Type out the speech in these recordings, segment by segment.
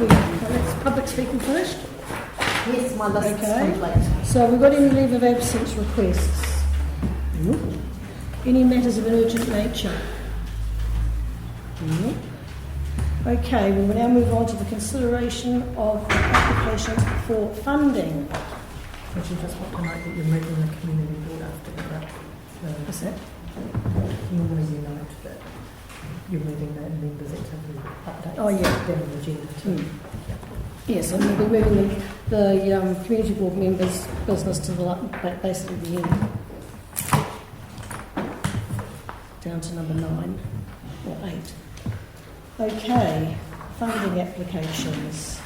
Let's public speaking first. Yes, my list is Okay. complete. So we've got any leave of absence requests? Nope. Any matters of an urgent nature? Nope. Okay, we will now move on to the consideration of the application for funding. Would you just want to note that you're moving the community board after that? What's that? Normally you note that you're moving the members activity updates Oh, yeah. down the agenda too. Yes, and we'll be moving the community board members' business to basically the end. Down to number 9 or 8. Okay, funding applications.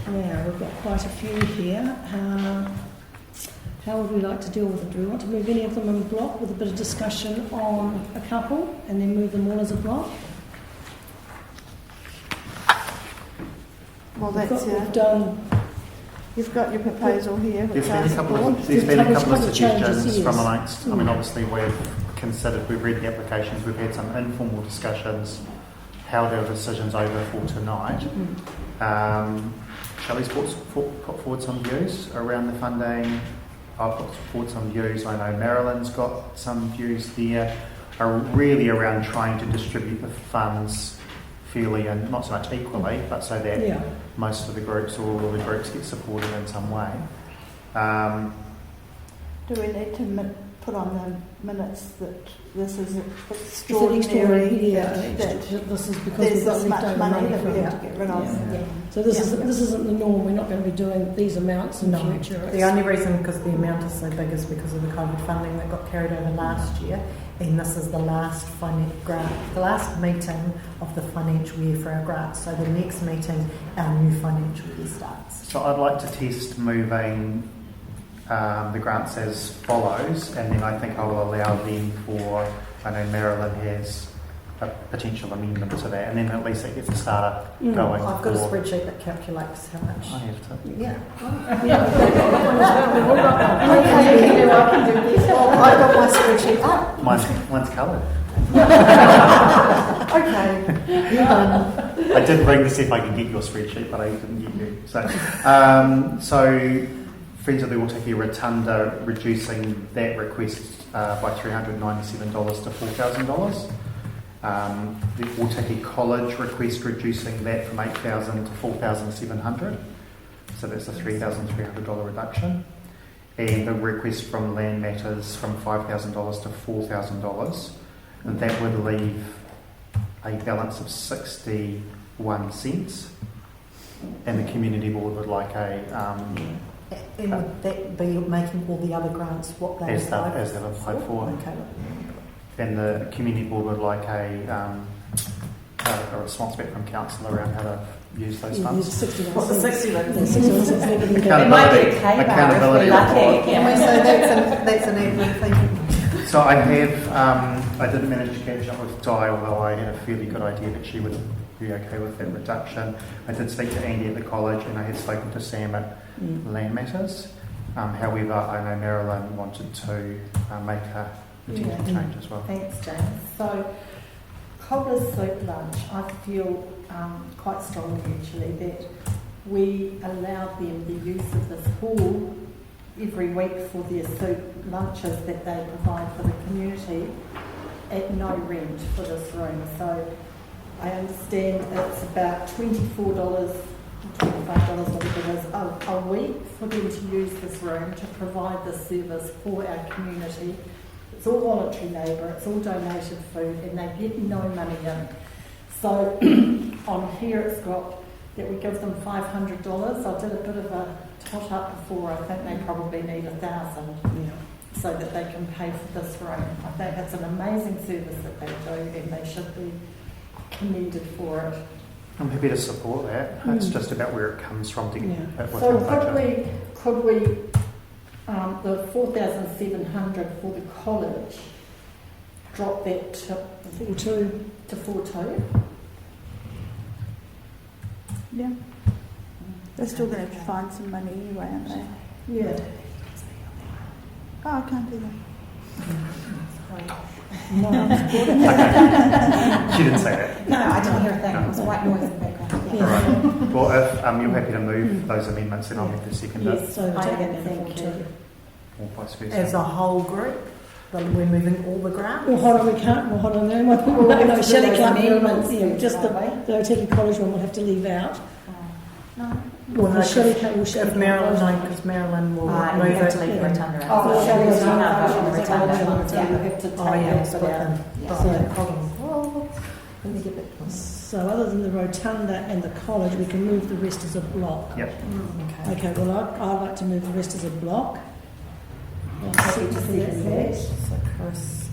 Now, we've got quite a few here. How would we like to deal with them? Do we want to move any of them in block with a bit of discussion on a couple and then move them all as a block? Well, that's We've done. You've got your proposal here, which There's been a couple of There's been a couple of suggestions changes, from yes. amongst. I mean, obviously we've read the applications, we've had some informal discussions, held our decisions over for tonight. Shelley's put forward some views around the funding. I've put forward some views. I know Marilyn's got some views there, are really around trying to distribute the funds fairly and not so much equally, but so that most of the groups or all of the groups get supported in some way. Do we need to put on the minutes that this is extraordinary? This is because There's we've got this much leftover money that for we it. have to get rid of. Yeah. So this isn't the norm. We're not going to be doing these amounts in the future. The only reason because the amount is so big is because of the COVID funding that got carried over last year, and this is the last the last meeting of the financial year for our grant. So the next meeting, our new financial year starts. So I'd like to test moving the grants as follows, and then I think I will allow them for, I know Marilyn has a potential amendment to that, and then at least it gets a starter going. I've got a spreadsheet that calculates how much. I have to. Yeah. I can do this. Well, I've got my spreadsheet up. Mine's coloured. Okay. You're done. I did bring to see if I could get your spreadsheet, but I didn't get you. So Friends of the Ōtaki Rotunda reducing that request by $397 to $4,000. The Ōtaki College request reducing that from $8,000 to $4,700. So that's a $3,300 reduction. And the request from Land Matters from $5,000 to $4,000. And that would leave a balance of 61 cents. And the Community Board would like a... and would that be making all the other grants what they as they've applied for? Okay. And the Community Board would like a response back from Council around how to use those funds. What the 61? It might be a K bar if we're lucky. Can we say that's an admin thing? So I have, I didn't manage to catch up with Di, although I had a fairly good idea that she would be okay with that reduction. I did speak to Andy at the college, and I had spoken to Sam at Land Matters. However, I know Marilyn wanted to make a potential change as well. Thanks, James. So, Cobbler's Soup Lunch, I feel quite strongly actually that we allow them the use of this hall every week for their soup lunches that they provide for the community at no rent for this room. So I understand it's about $24, $25, whatever it is, a week for them to use this room to provide this service for our community. It's all voluntary labour, it's all donated food, and they get no money in. So on here it's got that we give them $500. I did a bit of a tot up before. I think they probably need $1,000 so that they can pay for this room. I think it's an amazing service that they do, and they should be commended for it. I'm happy to support that. It's just about where it comes from to get it within So budget. could we the $4,700 for the college, drop that to 4.2? Yeah. They're still going to find some money anyway, aren't they? Yeah. Oh, I can't do that. She didn't say that. No, I didn't hear a thing. It was a white noise in the background. Yeah. Right. Well, if you're happy to move those amendments, then I'll move the second bit, Yes, So we'll I take am, that thank down to you. or vice versa. As a whole group, we're moving all the grants. Well, hold on, we can't. Well, hold on. No, Well, we have no, to do Shelley those can't move amendments on. Yeah, first, just the don't Ōtaki College one we'll have to leave out. No. Well, no, Shelley 'cause can't. Well, Shelley If can't Marilyn, vote on no, it. because Marilyn will You move have to it. leave the rotunda out. Oh, So Shelley's you not can't vote on the voting rotunda. on it, so you have to take Oh, yeah, it split out. them. Yeah. Right, So- hold on. Oh, let me get back to this. So other than the rotunda and the college, we can move the rest as a block. Yep. Okay. Okay. Well, I'd like to move the rest as a block. I'll Happy to for see that, that. please. So Chris.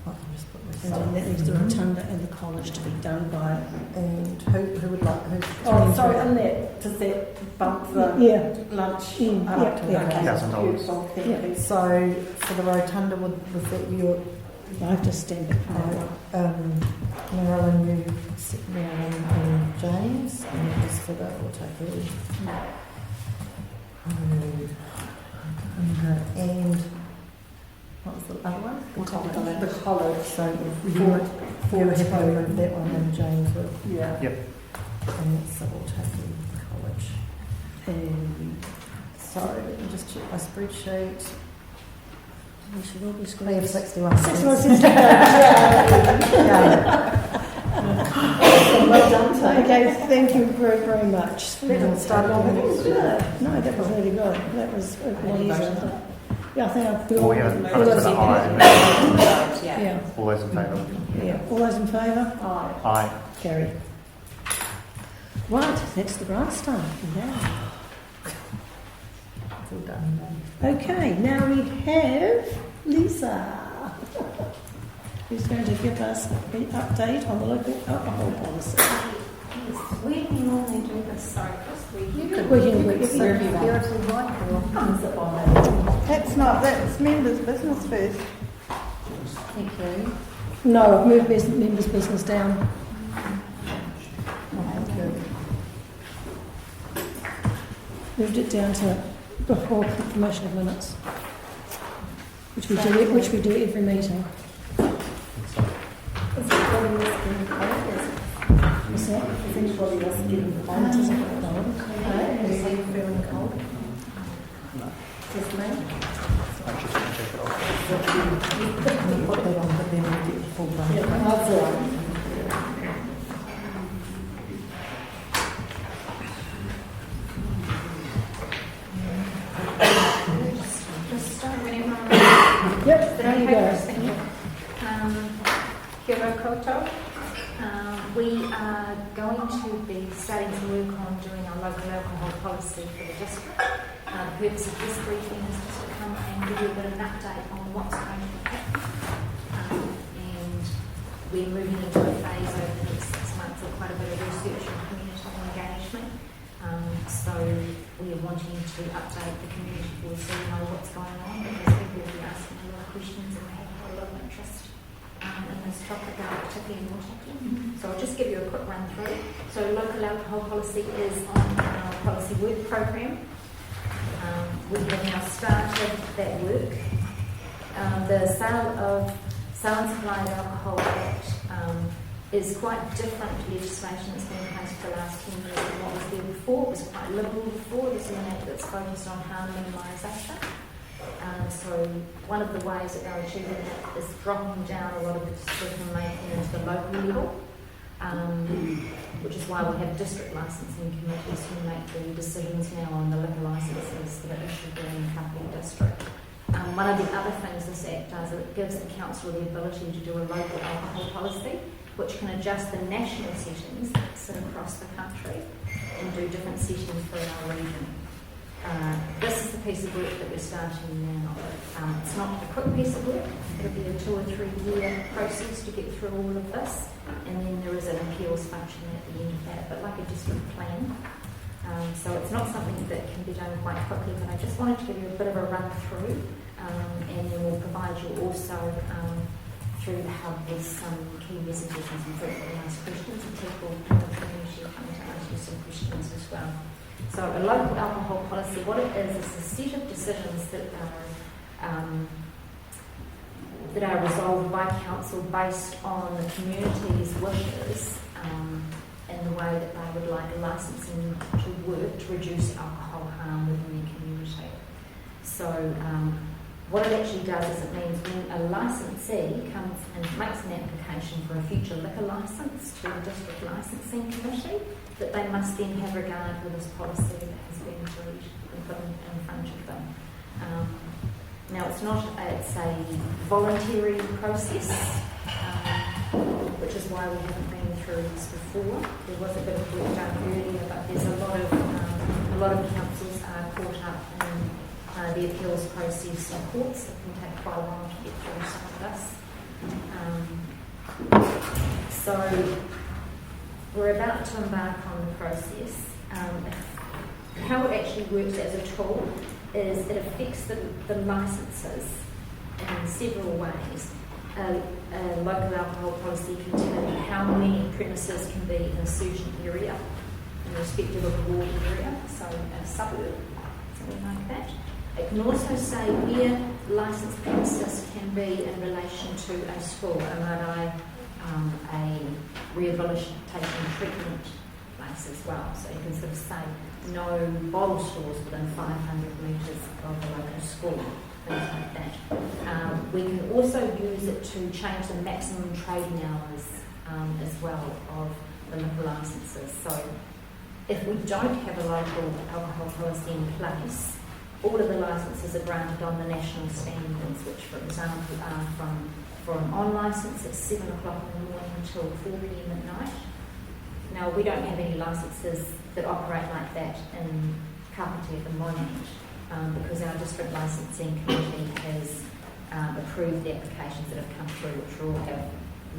I can just put this And then that leaves the rotunda and the college to be done by. And who would like, who? Oh, sorry, and that, does that bump the Yeah. lunch Mm, up? yeah, yeah. Okay, $1,000. beautiful, thank Yeah. you. So for the rotunda, was that your I have to stand back from that one. Marilyn, you, Marilyn and James, and that was for the Ōtaki. And what was the other one? The college. So you were happy to move that one, and James would, Yeah. and that's the Ōtaki College. And So let me just check my spreadsheet. we should all be We screwed. have 61 cents. 61 Well done, Tony. Okay, thank you very, very much. Let's start on the next. No, that was really good. That was a lot easier. Yeah, I think I've Well, we haven't all put it to those, the eye. Yeah. yeah, All those in favour? yeah. All those in favour? Aye. Aye. Carried. Right, that's the grants done. Now. It's all done. Okay, now we have Lisa, who's going to give us an update on the local alcohol policy. We normally do this, sorry, Chris, We can Serve you review. That's members' business first. Thank you. No, I've moved members' business down. Moved it down to before confirmation of minutes, which we do every meeting. Is anybody else getting cold? What's that? Is anybody else getting cold? It doesn't get cold. Are you feeling cold? Just me? I should check it off. You put that on, but then you get the full run. That's all right. just start whenever I'm Yep, there you go. Thank you. Kia ora koutou. We are going to be starting to work on doing our local alcohol policy for the district. The purpose of this briefing is just to come and give you a bit of an update on what's going to happen. And we're moving into a phase over the next 6 months of quite a bit of research and community engagement. So we are wanting to update the community board so we know what's going on, because people will be asking a lot of questions and we have a lot of interest in this topic, particularly in Ōtaki. So I'll just give you a quick run through. So local alcohol policy is on our policy work program. We have now started that work. The Sale and Supply of Alcohol Act is quite different legislation that's been in place for the last 10 years than what was there before. It was quite liberal before. This is an act that's focused on harm minimisation. So one of the ways that they're achieving that is dropping down a lot of the decision making into the local level, which is why we have district licensing committees who make the decisions now on the liquor licences that are issued in the Kapiti district. One of the other things this Act does is it gives the council the ability to do a local alcohol policy, which can adjust the national settings that sit across the country and do different settings for our region. This is the piece of work that we're starting now. It's not a quick piece of work. It'll be a 2 or 3 year process to get through all of this, and then there is an appeals function at the end of that, but like a district plan. So it's not something that can be done quite quickly, but I just wanted to give you a bit of a run through, and then we'll provide you also through the hub with some key messages and some frequently asked questions, and people in the community are coming to ask you some questions as well. So a local alcohol policy, what it is a set of decisions that are that are resolved by council based on the community's wishes and the way that they would like licensing to work to reduce alcohol harm within their community. So what it actually does is it means when a licensee comes and makes an application for a future liquor licence to the district licensing committee, that they must then have regard for this policy that has been agreed and put in front of them. Now it's a voluntary process, which is why we haven't been through this before. There was a bit of work done earlier, but there's a lot of councils are caught up in the appeals process in courts. It can take quite a while to get through some of this. So we're about to embark on the process. How it actually works as a tool is it affects the licences in several ways. A local alcohol policy can tell you how many premises can be in a certain area in respect of a ward area, so a suburb, something like that. It can also say where licensed premises can be in relation to a school, a rehabilitation treatment place as well. So you can sort of say no bottle stores within 500 metres of the local school, things like that. We can also use it to change the maximum trading hours as well of the liquor licences. So if we don't have a local alcohol policy in place, all of the licences are granted on the national standards, which for example are for an on licence at 7 o'clock in the morning until 4 p.m. at night. Now we don't have any licences that operate like that in Kapiti at the moment because our district licensing committee has approved the applications that have come through, which all have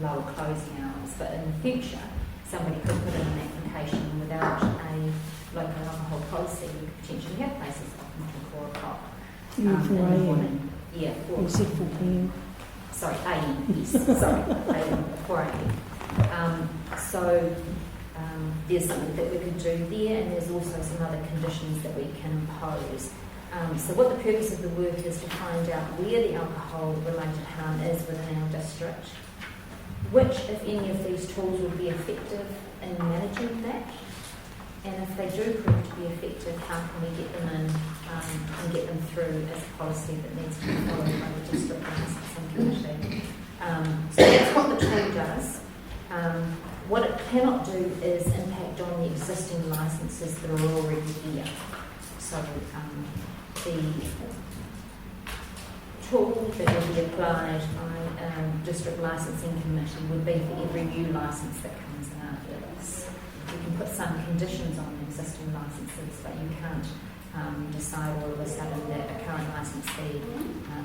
lower closing hours. But in the future, somebody could put in an application without a local alcohol policy. We could potentially have places open until 4 o'clock in the morning. Yeah, 4 You said 4 p.m. Sorry, AM, yes, sorry, AM, 4 AM. So there's something that we could do there, and there's also some other conditions that we can impose. So what the purpose of the work is to find out where the alcohol-related harm is within our district, which, if any of these tools would be effective in managing that, and if they do prove to be effective, how can we get them in and get them through as a policy that needs to be followed by the district licensing committee. So that's what the tool does. What it cannot do is impact on the existing licences that are already here. So the tool that will be applied by district licensing committee would be for every new licence that comes in after this. You can put some conditions on the existing licences, but you can't decide all of a sudden that a current licensee,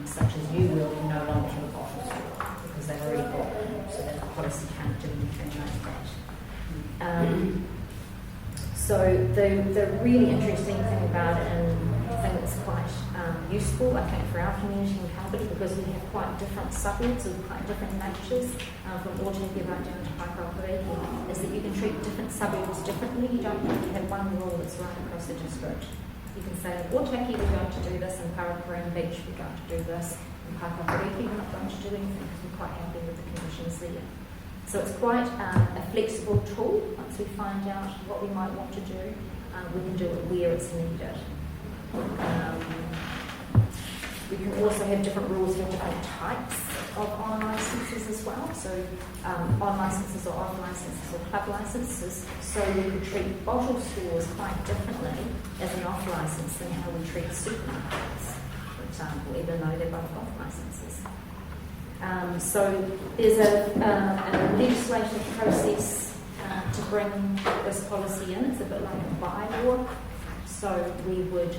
such as you will, no longer have a bottle store because they've already got one, so that the policy can't do anything like that. So the really interesting thing about it, and I think it's quite useful, I think, for our community in Kapiti, because we have quite different suburbs with quite different natures, from Ōtaki right down to Affordability, is that you can treat different suburbs differently. You don't have to have one rule that's right across the district. You can say, Ōtaki, we're going to do this, in Paraparaumu Beach, we're going to do this, in Affordability, we're not going to do anything because we're quite happy with the conditions there. So it's quite a flexible tool. Once we find out what we might want to do, we can do it where it's needed. We can also have different rules for different types of on licences as well. So on licences or off licences or club licences. So we could treat bottle stores quite differently as an off licence than how we treat supermarkets, for example, even though they're both off licences. So there's a legislative process to bring this policy in. It's a bit like a bylaw. So we would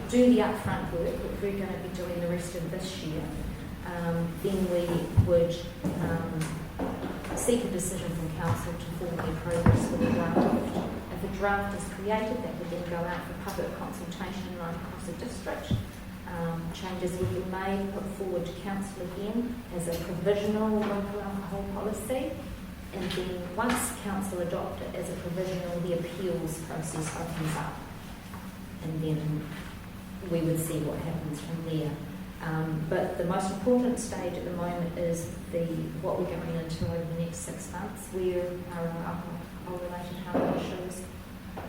do the upfront work, which we're going to be doing the rest of this year. Then we would seek a decision from council to formally progress with a draft. If a draft is created, that would then go out for public consultation right across the district. Changes would be made, put forward to council again as a provisional local alcohol policy, and then once council adopt it as a provisional, the appeals process opens up, and then we would see what happens from there. But the most important stage at the moment is what we're going into over the next 6 months, where our alcohol-related health issues.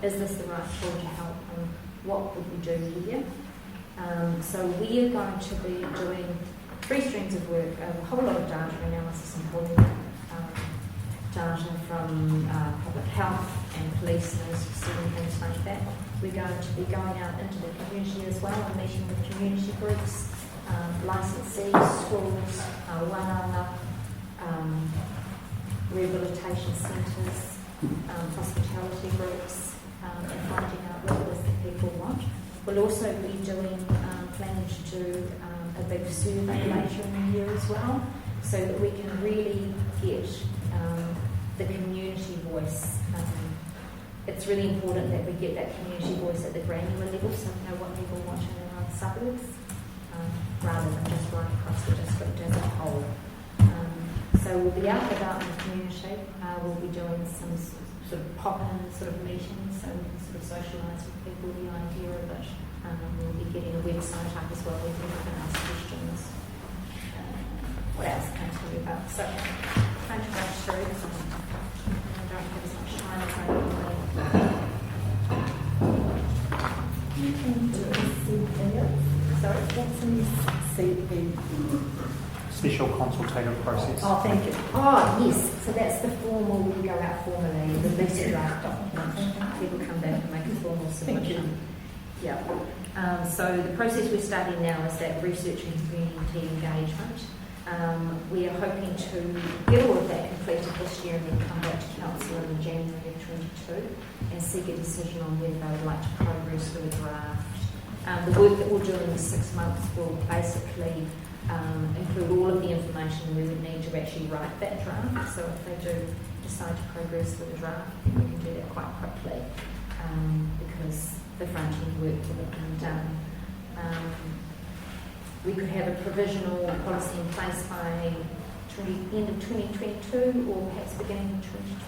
Is this the right tool to help, and what would we do here? So we are going to be doing 3 streams of work, a whole lot of data analysis and pulling data from public health and police notices and things like that. We're going to be going out into the community as well and meeting with community groups, licensees, schools, wānanga, rehabilitation centres, hospitality groups, and finding out what it is that people want. We'll also be planning to do a big survey later in the year as well, so that we can really get the community voice. It's really important that we get that community voice at the granular level, so we know what people want in their own suburbs, rather than just right across the district as a whole. So we'll be out and about in the community. We'll be doing some sort of pop-in sort of meetings, so we can sort of socialise with people the idea of it. We'll be getting a website up as well where people can ask questions. What else can I tell you about? So, trying to rush through because I don't have as much time as I normally. You can do a CV. Sorry, what's in this CV? Special consultative process. Oh, thank you. Oh, yes. So that's the formal, we go out formally, release a draft document. People come back and make a formal submission. Yeah. So the process we're starting now is that research and community engagement. We are hoping to get all of that completed this year and then come back to Council in January of 22 and seek a decision on whether they would like to progress with a draft. The work that we'll do in the 6 months will basically include all of the information we would need to actually write that draft. So if they do decide to progress with a draft, then we can do that quite quickly because the front-end work will have been done. We could have a provisional policy in place by end of 2022 or perhaps beginning of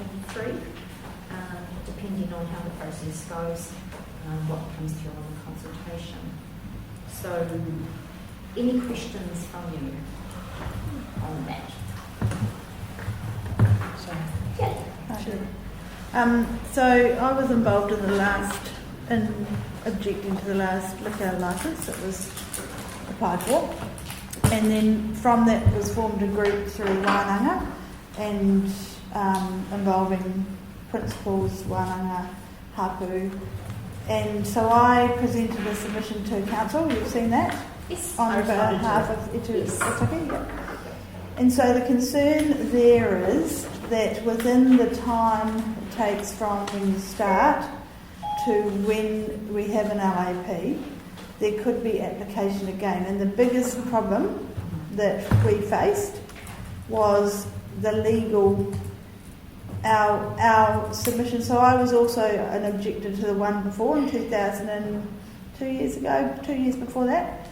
2023, depending on how the process goes, what comes through on the consultation. So, any questions from you on that? So I was involved in objecting to the last liquor licence that was applied for, and then from that was formed a group through Wānanga and involving principals, Wānanga, Hapu, and so I presented a submission to council. You've seen that? Yes. On behalf of Ōtaki, yeah. And so the concern there is that within the time it takes from when you start to when we have an LAP, there could be application again. And the biggest problem that we faced was the legal, our submission. So I was also an objector to the one before in 2002 years ago, 2 years before that.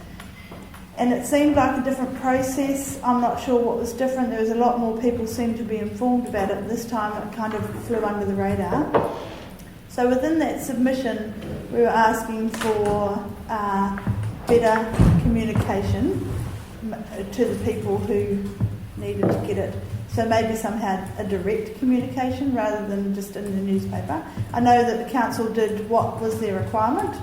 And it seemed like a different process. I'm not sure what was different. There was a lot more people seemed to be informed about it. This time it kind of flew under the radar. So within that submission, we were asking for better communication to the people who needed to get it. So maybe some had a direct communication rather than just in the newspaper. I know that the council did what was their requirement,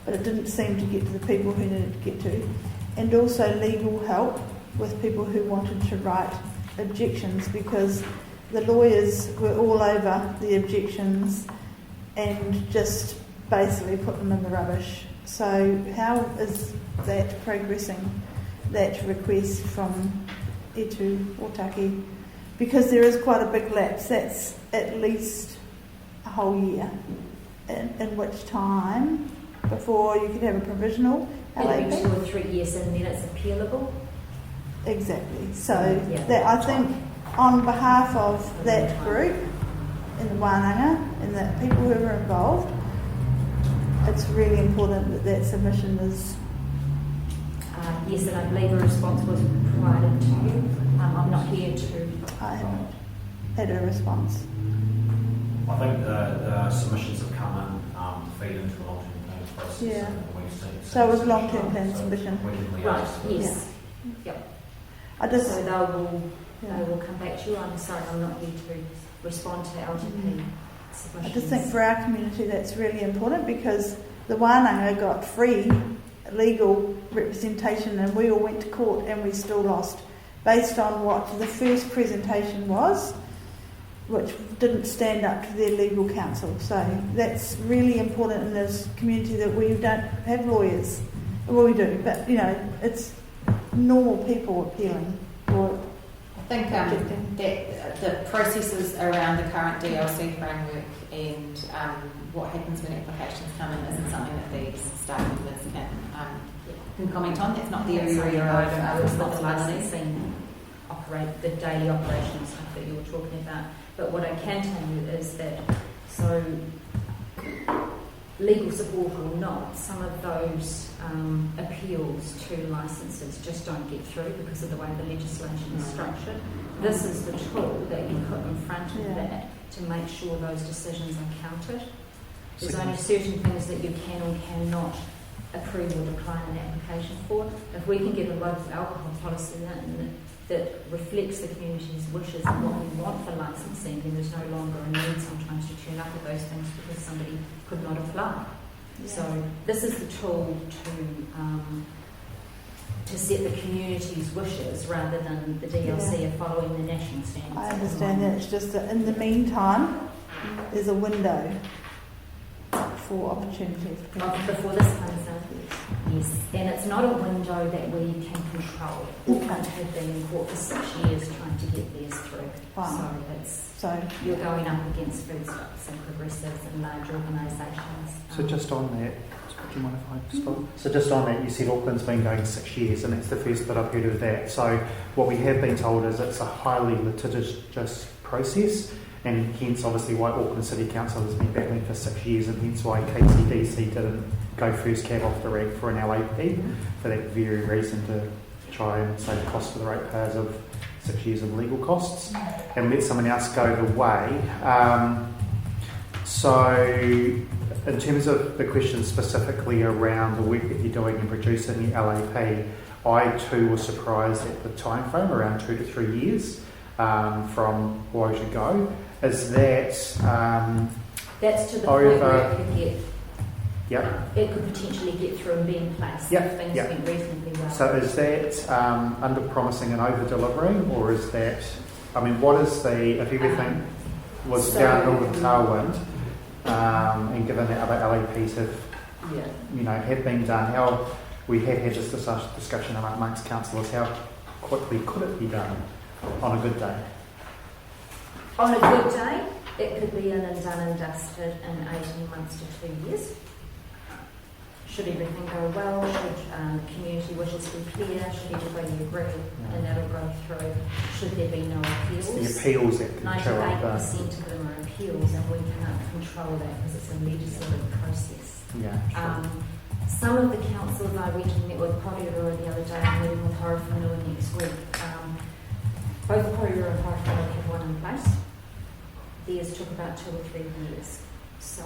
but it didn't seem to get to the people who needed to get to. And also legal help with people who wanted to write objections, because the lawyers were all over the objections and just basically put them in the rubbish. So how is that progressing, that request from Ōtaki? Because there is quite a big lapse. That's at least a whole year. In which time before you could have a provisional LAP? 2 or 3 years and then it's appealable. Exactly. So yeah, that I think on behalf of that group in the Wānanga and the people who were involved, it's really important that that submission is... Yes, and I believe a response was provided to you. I'm not here to... I haven't had a response. I think the submissions have come in, feed into the long-term planning process Yeah. and we've seen. So it was long-term plan submission. We can liaise Right, with yes. I just, So they will come back to you. I'm sorry, I'm not here to respond to LGP submissions. I just think for our community that's really important because the Wānanga got free legal representation and we all went to court and we still lost based on what the first presentation was, which didn't stand up to their legal counsel. So that's really important in this community that we don't have lawyers. Well, we do, but you know, it's normal people appealing or I think that the processes around the current DLC framework and what happens when applications come in isn't something that these staff members can comment on. That's not the area of responsibility. Licensing the daily operational stuff that you were talking about. But what I can tell you is that, so legal support or not, some of those appeals to licences just don't get through because of the way the legislation is structured. This is the tool that you put in front of that to make sure those decisions are counted. There's only certain things that you can or cannot approve or decline an application for. If we can get a local alcohol policy in that reflects the community's wishes and what we want for licensing, then there's no longer a need sometimes to turn up with those things because somebody could not apply. Yeah. So this is the tool to set the community's wishes rather than the DLC are following the national standards. I understand that. It's just that in the meantime, there's a window for opportunity. Before this comes in, yes. And it's not a window that we can control. Auckland have been in court for 6 years trying to get theirs through. Fine. So you're going up against food stocks and progressives and large organisations. So just on that, do you mind if I spoke? So just on that, you said Auckland's been going 6 years, and that's the first bit I've heard of that. So what we have been told is it's a highly litigious process, and hence obviously why Auckland City Council has been battling for 6 years, and hence why KCDC didn't go first cab off the rank for an LAP, for that very reason, to try and save the cost for the ratepayers of 6 years of legal costs and let someone else go the way. So in terms of the question specifically around the work that you're doing in producing the LAP, I too was surprised at the time frame, around 2 to 3 years from woe to go. Is that that's to the over, point where it could get, yep. it could potentially get through and be in place if things went reasonably well. So is that under promising and over delivering, or is that, I mean, what is the, if everything was downhill with tailwind, and given that other LAPs have been done, how we have had this discussion amongst councillors, how quickly could it be done on a good day? On a good day, it could be in and done and dusted in 18 months to 2 years. Should everything go well, should the community wishes be clear, should everybody agree, and that'll go through. Should there be no appeals? It's the appeals that control 98% of them are appeals, and we cannot control that because it's a legislative process. Some of the councils, I went and met with Porirua the other day, I'm meeting with Horowhenua next week. Both Porirua and Horowhenua have one in place. Theirs took about 2 or 3 years. So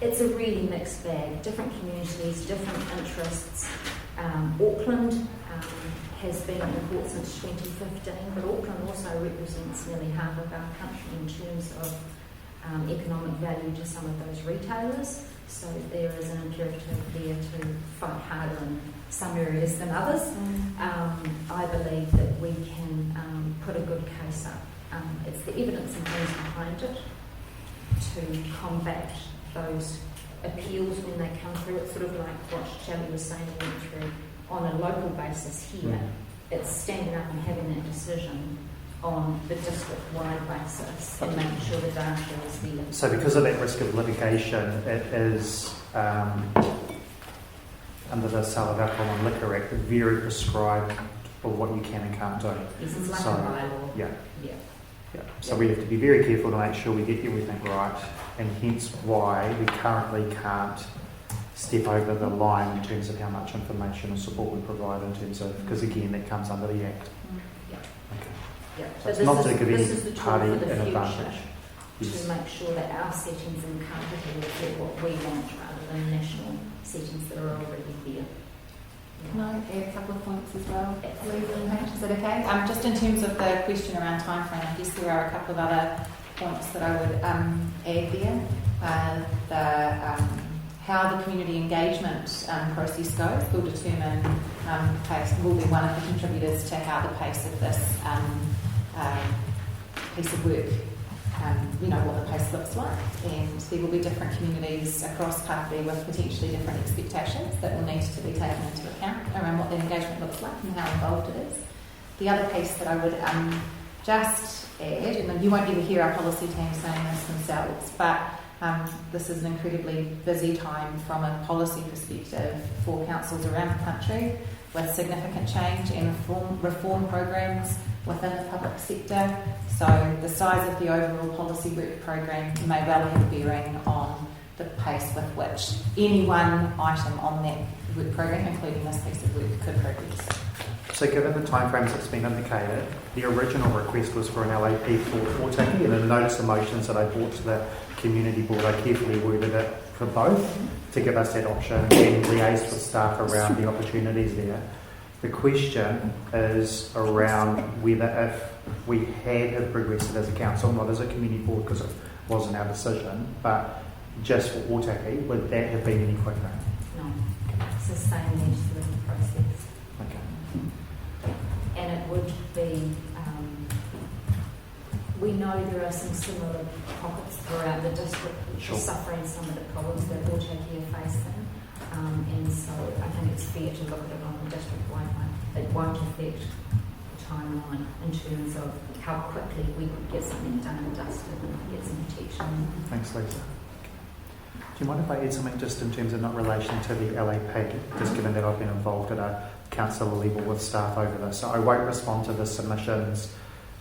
it's a really mixed bag. Different communities, different interests. Auckland has been in the court since 2015, but Auckland also represents nearly half of our country in terms of economic value to some of those retailers. So there is an imperative there to fight harder in some areas than others. I believe that we can put a good case up. It's the evidence and things behind it to combat those appeals when they come through. It's sort of like what Shelley was saying we went through on a local basis here. It's standing up and having that decision on the district-wide basis and making sure the data is there. So because of that risk of litigation, it is, under the Sale of Alcohol and Liquor Act, very prescribed of what you can and can't do. Yes, it's like a bylaw. Yeah. So we have to be very careful to make sure we get everything right, and hence why we currently can't step over the line in terms of how much information or support we provide in terms of, because again, that comes under the Act. Yeah. Okay. Yeah. So But it's not to give this any is the tool party for the an future. advantage. Yes. to make sure that our settings in country reflect what we want rather than national settings that are already there. Can I add a couple of points as well? Is that okay? Just in terms of the question around time frame, I guess there are a couple of other points that I would add there. How the community engagement process goes will determine pace, will be one of the contributors to how the pace of this piece of work, what the pace looks like. And there will be different communities across Kapiti with potentially different expectations that will need to be taken into account around what the engagement looks like and how involved it is. The other piece that I would just add, and you won't ever hear our policy team saying this themselves, but this is an incredibly busy time from a policy perspective for councils around the country with significant change and reform programs within the public sector. So the size of the overall policy work program may well have bearing on the pace with which any one item on that work program, including this piece of work, could progress. So given the timeframes that's been indicated, the original request was for an LAP for Ōtaki, and in the notice of motions that I brought to the community board, I carefully worded it for both to give us that option and liaise with staff around the opportunities there. The question is around whether if we had progressed as a council, not as a community board because it wasn't our decision, but just for Ōtaki, would that have been any quicker? No, it's the same legislative process. Okay. And it would be, we know there are some similar pockets throughout the district which Sure. are suffering some of the problems that Ōtaki are facing. And so I think it's fair to look at it on a district-wide one. It won't affect the timeline in terms of how quickly we could get something done and dusted and get some protection. Thanks, Lisa. Do you mind if I add something just in terms of not relation to the LAP, just given that I've been involved at a council level with staff over this? So I won't respond to the submissions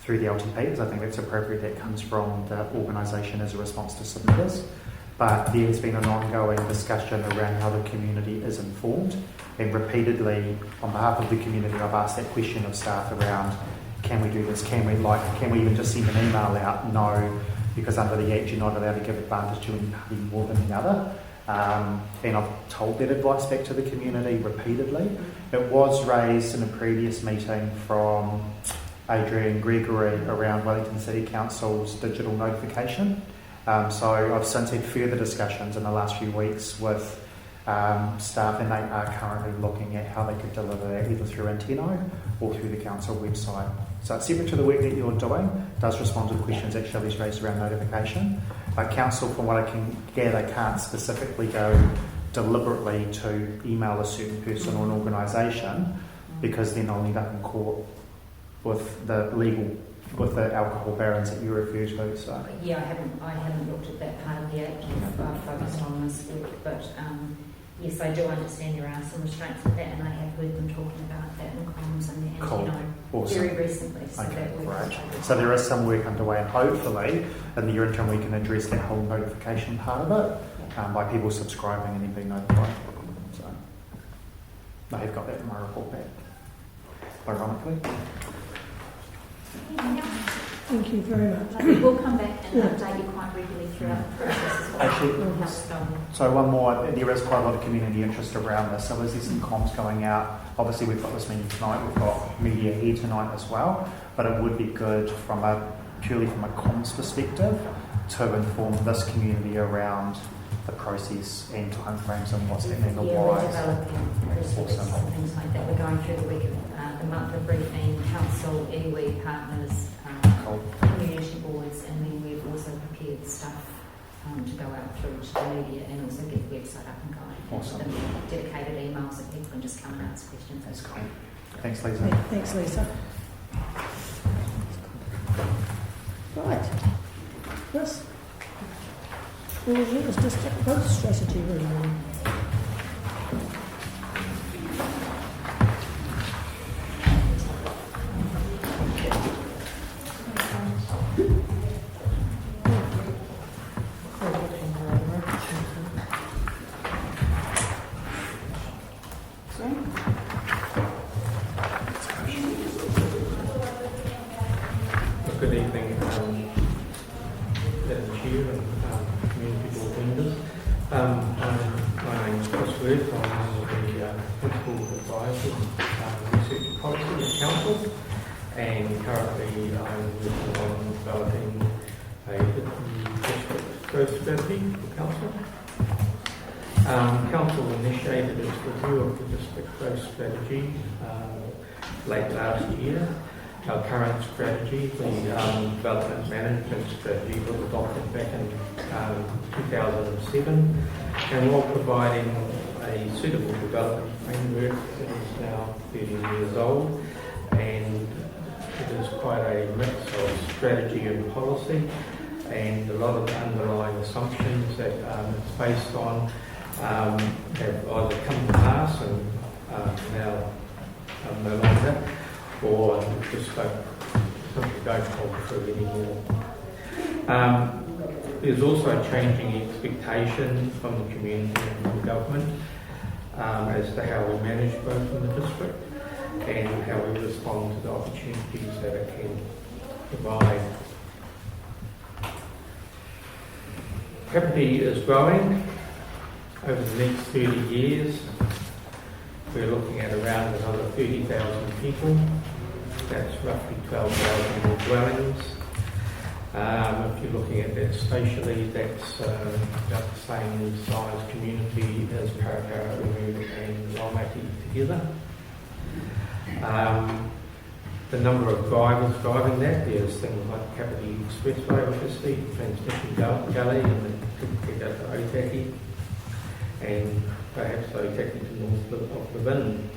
through the LTP because I think that's appropriate. That comes from the organisation as a response to submitters. But there has been an ongoing discussion around how the community is informed, and repeatedly on behalf of the community I've asked that question of staff around, can we do this, can we even just send an email out? No, because under the Act you're not allowed to give advantage to any party more than the other. And I've told that advice back to the community repeatedly. It was raised in a previous meeting from Adrian Gregory around Wellington City Council's digital notification. So I've since had further discussions in the last few weeks with staff, and they are currently looking at how they could deliver that either through Anteno or through the council website. So it's separate to the work that you're doing, does respond to the questions that Shelley's raised around notification. But council, from what I can gather, can't specifically go deliberately to email a certain person or an organisation because then they'll end up in court with the alcohol barons that you refer to. So Yeah, I haven't looked at that part of the Act. I've focused on this work, but yes, I do understand there are some restraints with that, and I have heard them talking about that in comms and Cool. Anteno very recently. So okay, that work great. So there is some work underway, and hopefully in the interim we can address that whole notification part of it by people subscribing and then being notified. So I have got that in my report back, ironically. Thank you very much. We'll come back and update you quite regularly throughout the process as well. Actually, How it's going. so one more, there is quite a lot of community interest around this. So is there some comms going out? Obviously we've got this meeting tonight, we've got media here tonight as well, but it would be good purely from a comms perspective to inform this community around the process and timeframes and what's happening and Yeah, why. we're developing press releases Awesome. and things like that. We're going through the week of the monthly briefing, council, iwi partners, Cool. community boards, and then we've also prepared stuff to go out through to the media and also get the website up and going. Awesome. And dedicated emails that people can just come and ask questions. That's great. Thanks, Lisa. Thanks, Lisa. Right. Chris, all of yours, district growth strategy review. Good evening. Madam Chair and community board members. My name is Chris Worth. I'm one of the principal advisors of research and policy at council, and currently I'm working on developing a district growth strategy for council. Council initiated its review of the district growth strategy late last year. Our current strategy, the development management strategy, was adopted back in 2007, and while providing a suitable development framework, it is now 30 years old, and it is quite a mix of strategy and policy, and a lot of the underlying assumptions that it's based on have either come to pass and now no longer, or just simply don't hold true anymore. There's also changing expectations from the community and from the government as to how we manage growth in the district and how we respond to the opportunities that it can provide. Capacity is growing. Over the next 30 years, we're looking at around another 30,000 people. That's roughly 12,000 more dwellings. If you're looking at that spatially, that's about the same size community as Karakara, Umu and Wellington together. The number of drivers driving that, there's things like Kapiti Expressway, obviously, Transmission Gully, and then go to Ōtaki, and perhaps Ōtaki to north of Levin.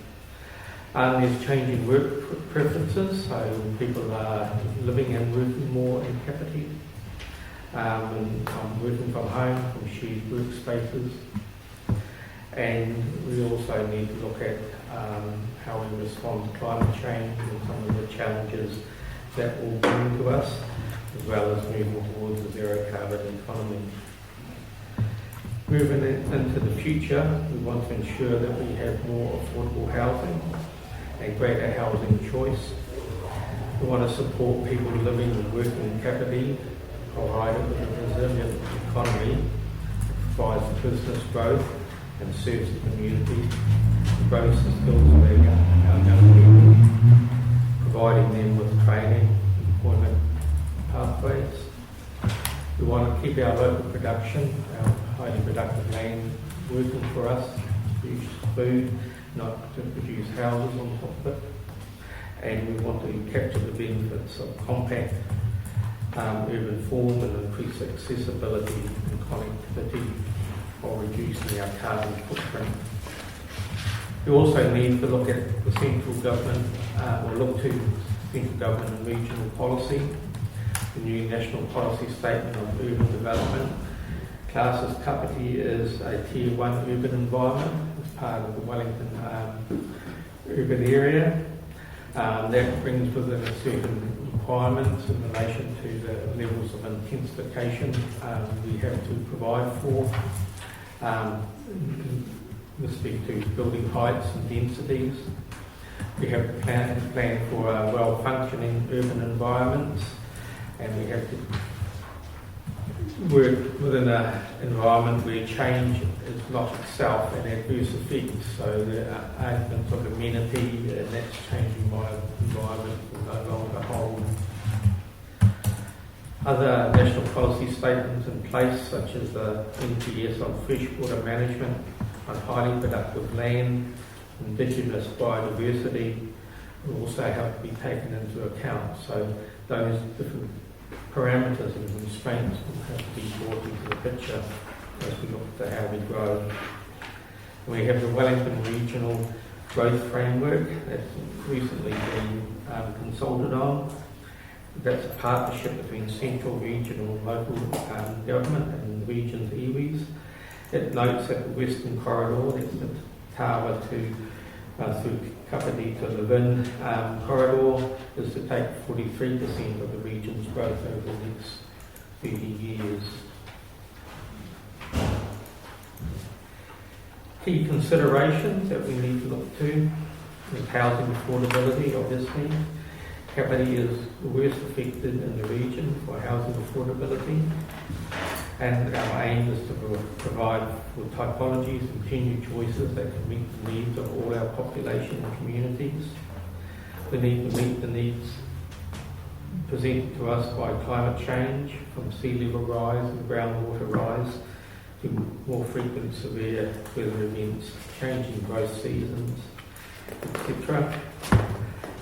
There's changing work preferences, so people are living and working more in Kapiti, and working from home, from shared workspaces. And we also need to look at how we respond to climate change and some of the challenges that will bring to us, as well as moving towards a zero carbon economy. Moving into the future, we want to ensure that we have more affordable housing and greater housing choice. We want to support people living and working in Kapiti, provide it with a resilient economy that provides business growth and serves the community, grows the skills of our young people, providing them with training, employment pathways. We want to keep our local production, our highly productive land working for us to produce food, not to produce houses on top of it. And we want to capture the benefits of compact urban form and increase accessibility and connectivity while reducing our carbon footprint. We also need to look at the central government, or look to central government and regional policy. The new National Policy Statement of Urban Development classes Kapiti as a Tier 1 urban environment as part of the Wellington urban area. That brings with it a certain requirements in relation to the levels of intensification we have to provide for. We speak to building heights and densities. We have a plan for well-functioning urban environments, and we have to work within an environment where change is not itself an adverse effect. So the arguments of amenity and that's changing my environment will no longer hold. Other national policy statements in place, such as the NPS on freshwater management, on highly productive land, indigenous biodiversity, will also have to be taken into account. So those different parameters and constraints will have to be brought into the picture as we look at how we grow. We have the Wellington Regional Growth Framework that's recently been consulted on. That's a partnership between central, regional and local government and the region's iwis. It notes that the Western Corridor, that's the Tawa to through Kapiti to Levin corridor, is to take 43% of the region's growth over the next 30 years. Key considerations that we need to look to is housing affordability, obviously. Kapiti is the worst affected in the region for housing affordability, and our aim is to provide with typologies and tenure choices that can meet the needs of all our population and communities. We need to meet the needs presented to us by climate change, from sea level rise and groundwater rise to more frequent severe weather events, changing growth seasons, etc.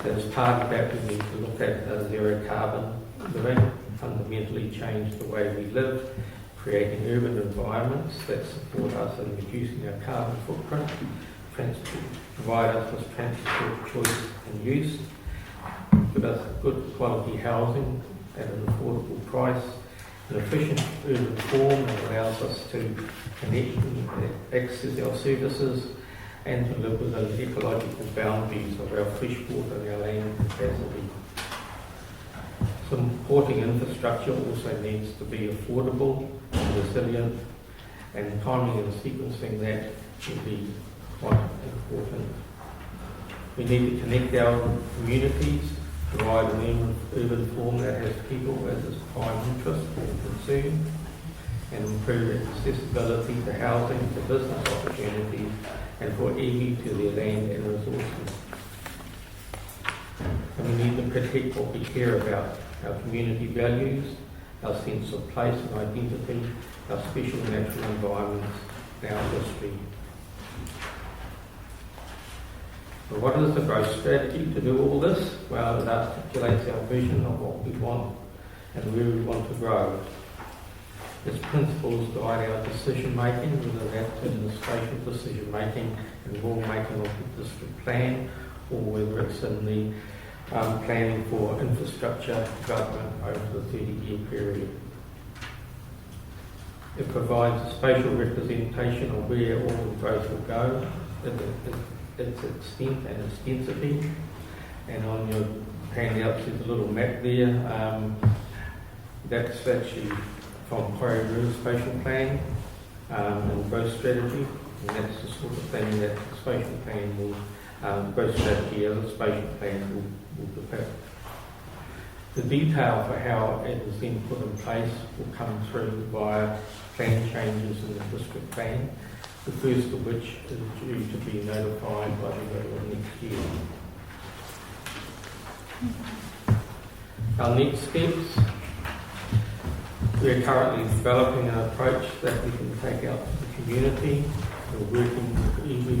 As part of that, we need to look at zero carbon living, fundamentally change the way we live, creating urban environments that support us in reducing our carbon footprint, provide us with transport choice and use, give us good quality housing at an affordable price, an efficient urban form that allows us to connect and access our services, and to live within the ecological boundaries of our freshwater and our land capacity. Supporting infrastructure also needs to be affordable and resilient, and timing and sequencing that will be quite important. We need to connect our communities, provide an urban form that has people as its prime interest and concern, and improve accessibility to housing, to business opportunities, and for iwi to their land and resources. And we need to protect what we care about, our community values, our sense of place and identity, our special natural environments, and our history. So what is the growth strategy to do all this? Well, it articulates our vision of what we want and where we want to grow. Its principles guide our decision making, whether that's in the spatial decision making and rule making of the district plan, or whether it's in the planning for infrastructure development over the 30-year period. It provides a spatial representation of where all the growth will go, its extent and its density, and on your handouts there's a little map there. That's actually from Quarry River Spatial Plan and growth strategy, and that's the sort of thing that the spatial plan will, growth strategy as a spatial plan will depict. The detail for how it is then put in place will come through via plan changes in the district plan, the first of which is due to be notified by the middle of next year. Our next steps. We are currently developing an approach that we can take out to the community. We're working with iwi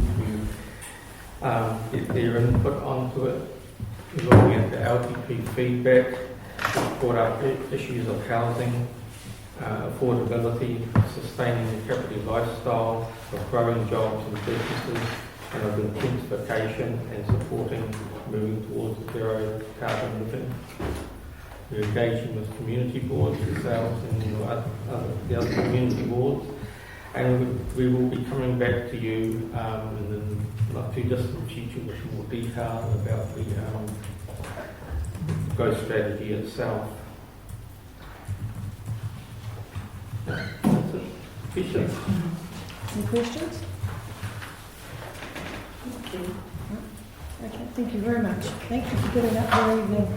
to get their input onto it. We're looking at the LTP feedback. We've brought up issues of housing, affordability, sustaining the Kapiti lifestyle, of growing jobs and businesses, and of intensification and supporting moving towards zero carbon living. We're engaging with community boards ourselves and the other community boards, and we will be coming back to you in the not too distant future with more detail about the growth strategy itself. That's it. Any questions? Thank you. Okay, thank you very much. Thank you for getting up very evening.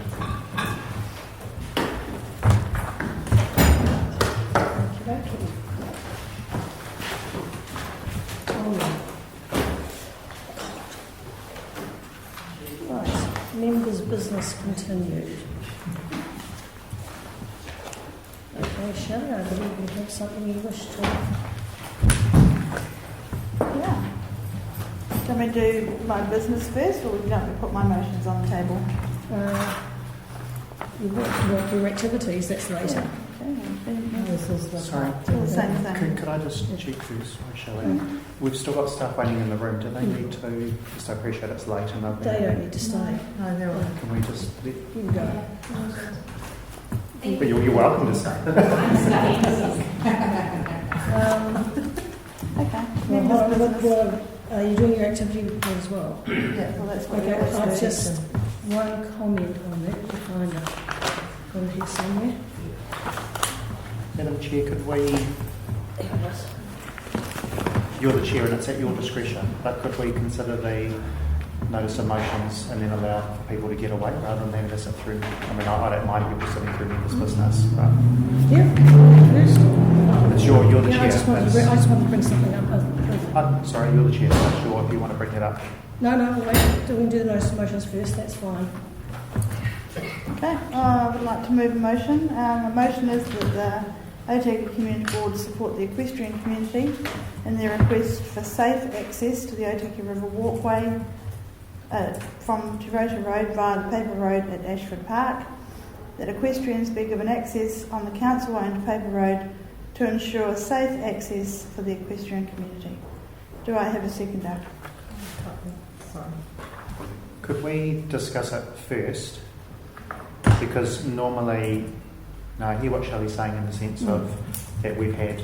Okay. Right, members' business continued. Okay, Shannon, I believe you have something you wish to. Yeah. Can we do my business first, or would you like me to put my motions on the table? You want your activities, that's later. Sorry, The same thing. could I just check first, Shelley? We've still got staff waiting in the room. Do they need to? Just I appreciate it's late and they've been. They don't need to stay. No, they're all right. Can we just? You can go. But you're welcome to stay. I'm studying. Okay. Well, Members' business. well, are you doing your activity report as well? Yeah, well, that's what Okay, it I've is. just one comment on that, to find it. Got it here somewhere. Madam Chair, could we? You're the chair and it's at your discretion, but could we consider the notice of motions and then allow people to get away rather than having to sit through. I mean, I don't mind people sitting through members' business, but Yeah, first. it's you're the Yeah, chair. I just wanted to bring something up. Sorry, you're the chair, so I'm sure if you want to bring it up. No, wait, we can do the notice of motions first, that's fine. Okay, I would like to move a motion. A motion is that the Ōtaki Community Board support the equestrian community in their request for safe access to the Ōtaki River walkway from Te Rota Road via the paper road at Ashford Park, that equestrians be given access on the council-owned paper road to ensure safe access for the equestrian community. Do I have a seconder? Could we discuss it first? Because normally, no, I hear what Shelley's saying in the sense of that we've had,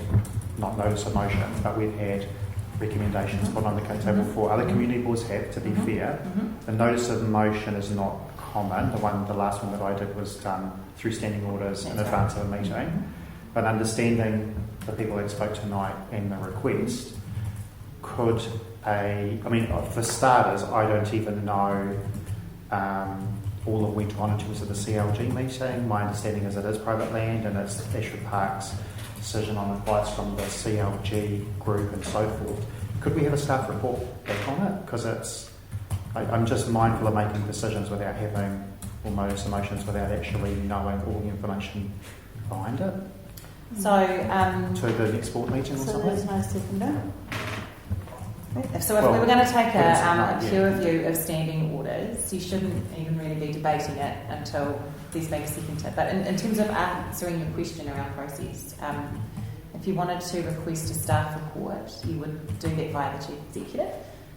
not notice of motion, but we've had recommendations put on the table for other community boards have, to be fair. The notice of motion is not common. The last one that I did was done through standing orders in advance of a meeting. But understanding the people that spoke tonight and the request, for starters, I don't even know all of went on in terms of the CLG meeting. My understanding is it is private land and it's Ashford Park's decision on advice from the CLG group and so forth. Could we have a staff report back on it? Because I'm just mindful of making decisions without having all notice emotions, without actually knowing all the information behind it. So, to the next board meeting or So something? there's no seconder. So if we were going to take a peer review of standing orders, you shouldn't even really be debating it until there's been a seconder. But in terms of answering your question around process, if you wanted to request a staff report, you would do that via the Chief Executive,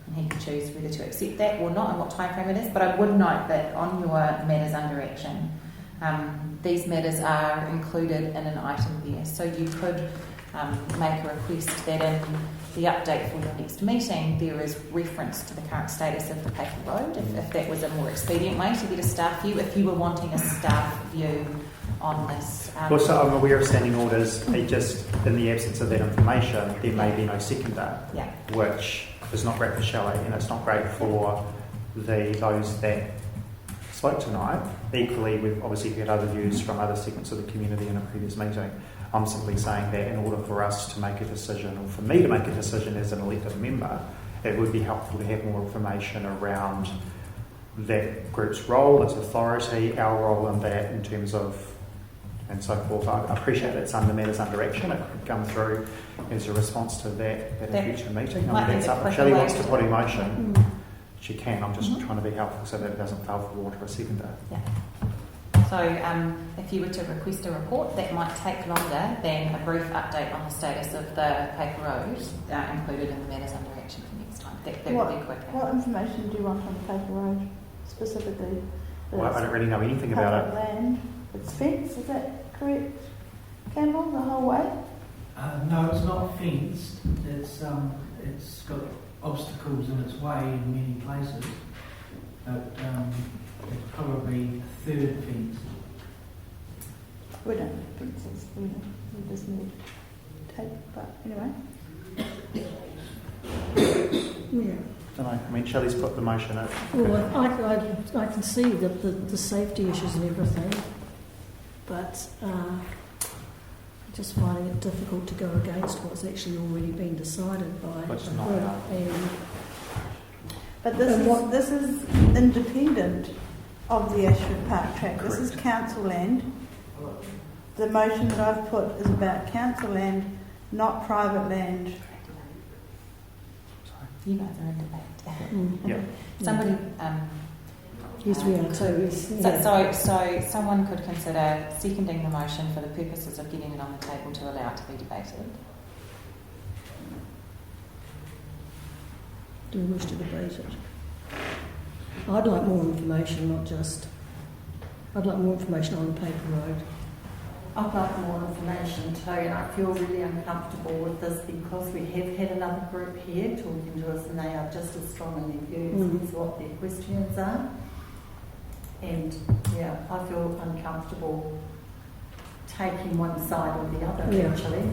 and he can choose whether to accept that or not and what time frame it is. But I would note that on your matters under action, these matters are included in an item there. So you could make a request that in the update for your next meeting there is reference to the current status of the paper road, if that was a more expedient way to get a staff view, if you were wanting a staff view on this. Also, I'm aware of standing orders, just in the absence of that information, there may be no seconder, which is not great for Shelley and it's not great for those that spoke tonight. Equally, we've obviously heard other views from other segments of the community in a previous meeting. I'm simply saying that in order for us to make a decision, or for me to make a decision as an elected member, it would be helpful to have more information around that group's role, its authority, our role in that in terms of, and so forth. I appreciate it's under matters under action. It could come through as a response to that at a future meeting. I mean, that's up. If Shelley wants to put emotion, she can. I'm just trying to be helpful so that it doesn't fail for water a seconder. Yeah. So if you were to request a report, that might take longer than a brief update on the status of the paper road included in the matters under action for next time. That would be quicker. What information do you want on the paper road specifically? Well, I don't really know anything about it. Land. It's fenced, is that correct, Campbell, the whole way? No, it's not fenced. It's got obstacles in its way in many places, but it's probably a third fence. We don't have fences, we just need tape, but anyway. Yeah. I don't know. I mean, Shelley's put the motion up. Well, I can see the safety issues and everything, but I'm just finding it difficult to go against what's actually already been decided by Which is the not group. enough. But this is independent of the Ashford Park track. This is council land. The motion that I've put is about council land, not private land. You guys are in debate. Yeah. Somebody. Yes, we are too. So someone could consider seconding the motion for the purposes of getting it on the table to allow it to be debated. Do we wish to debate it? I'd like more information, I'd like more information on the paper road. I'd like more information too, and I feel really uncomfortable with this because we have had another group here talking to us and they are just as strong in their views as what their questions are. And yeah, I feel uncomfortable taking one side or the other, Yeah. actually.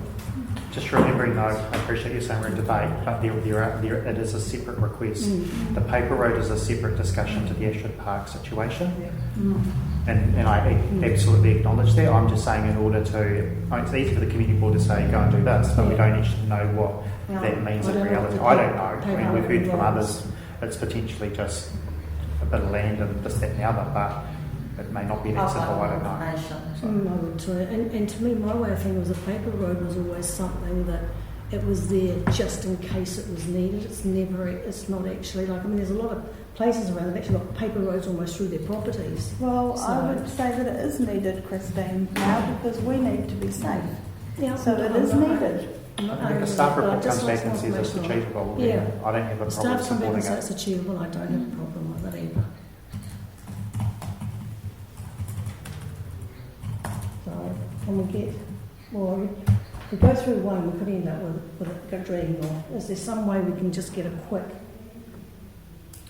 Just remembering though, I appreciate you saying we're in debate, but it is a separate request. Mm. The paper road is a separate discussion to the Ashford Park situation. Mm. And I absolutely acknowledge that. I'm just saying in order to, it's easy for the community board to say, go and do this, but we don't actually know what that means in reality. I don't know. I mean, we've heard from others, it's potentially just a bit of land and this, that and the other, but it may not be that simple, I don't know. So. I would too. And to me, my way of thinking was a paper road was always something that it was there just in case it was needed. It's not actually like, I mean, there's a lot of places around that actually got paper roads almost through their properties. Well, So- I would say that it is needed, Christine, now because we need to be safe. Yeah, So it is needed. I think the staff report comes back and says it's achievable. Yeah. Then I don't have a problem Staff come back and supporting say it. it's achievable, I don't have a problem with it either. So, can we get, well, we go through one, we could end up with it dragging on. Is there some way we can just get a quick?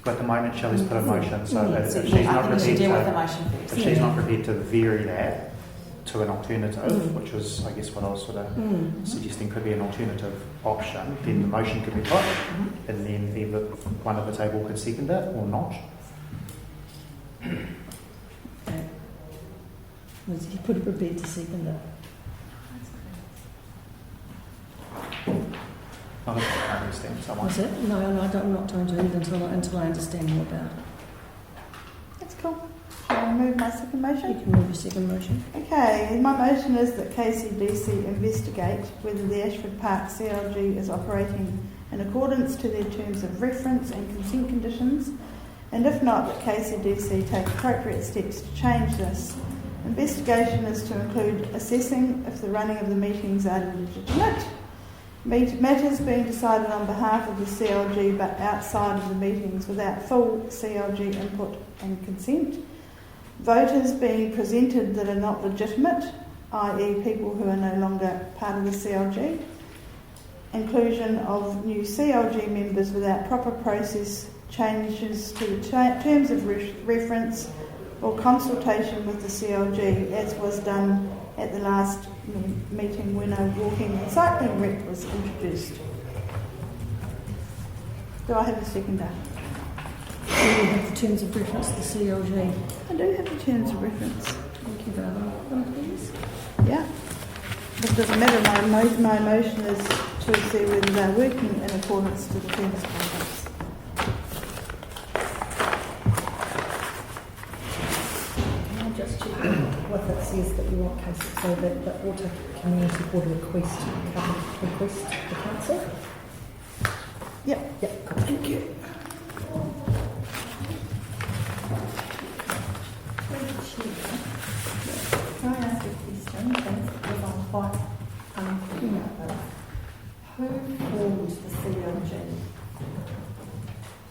At the moment, Shelley's put a motion, so Mm. if So, she's yeah, I not think we should prepared deal with the to, motion first. if she's not prepared to vary that to an alternative, Mm. which was, I guess, what I was sort of Mm. suggesting could be an alternative option, then the motion could be put, and then either one at the table could second it or not. Okay. Was he pretty prepared to second it? Not if I understand someone. Was it? No, I'm not going to either until I understand more about it. That's cool. Shall I move my second You motion? can move your second motion. Okay, my motion is that KCDC investigate whether the Ashford Park CLG is operating in accordance to their terms of reference and consent conditions, and if not, that KCDC take appropriate steps to change this. Investigation is to include assessing if the running of the meetings are legitimate, matters being decided on behalf of the CLG but outside of the meetings without full CLG input and consent, voters being presented that are not legitimate, i.e. people who are no longer part of the CLG, inclusion of new CLG members without proper process, changes to the terms of reference or consultation with the CLG, as was done at the last meeting when a walking and cycling rep was introduced. Do I have a seconder? Do you have the terms of reference to the CLG? I do have the terms of reference. Thank you, Val. Please. Yeah. It doesn't matter, my motion is to see whether they're working in accordance to the terms of reference. Can I just check what it says that you want cases, so that the Ōtaki community board request the council? Yep. Yep, cool. Thank you. Can I ask a question, please, because I'm quite unclear about this. Who formed the CLG?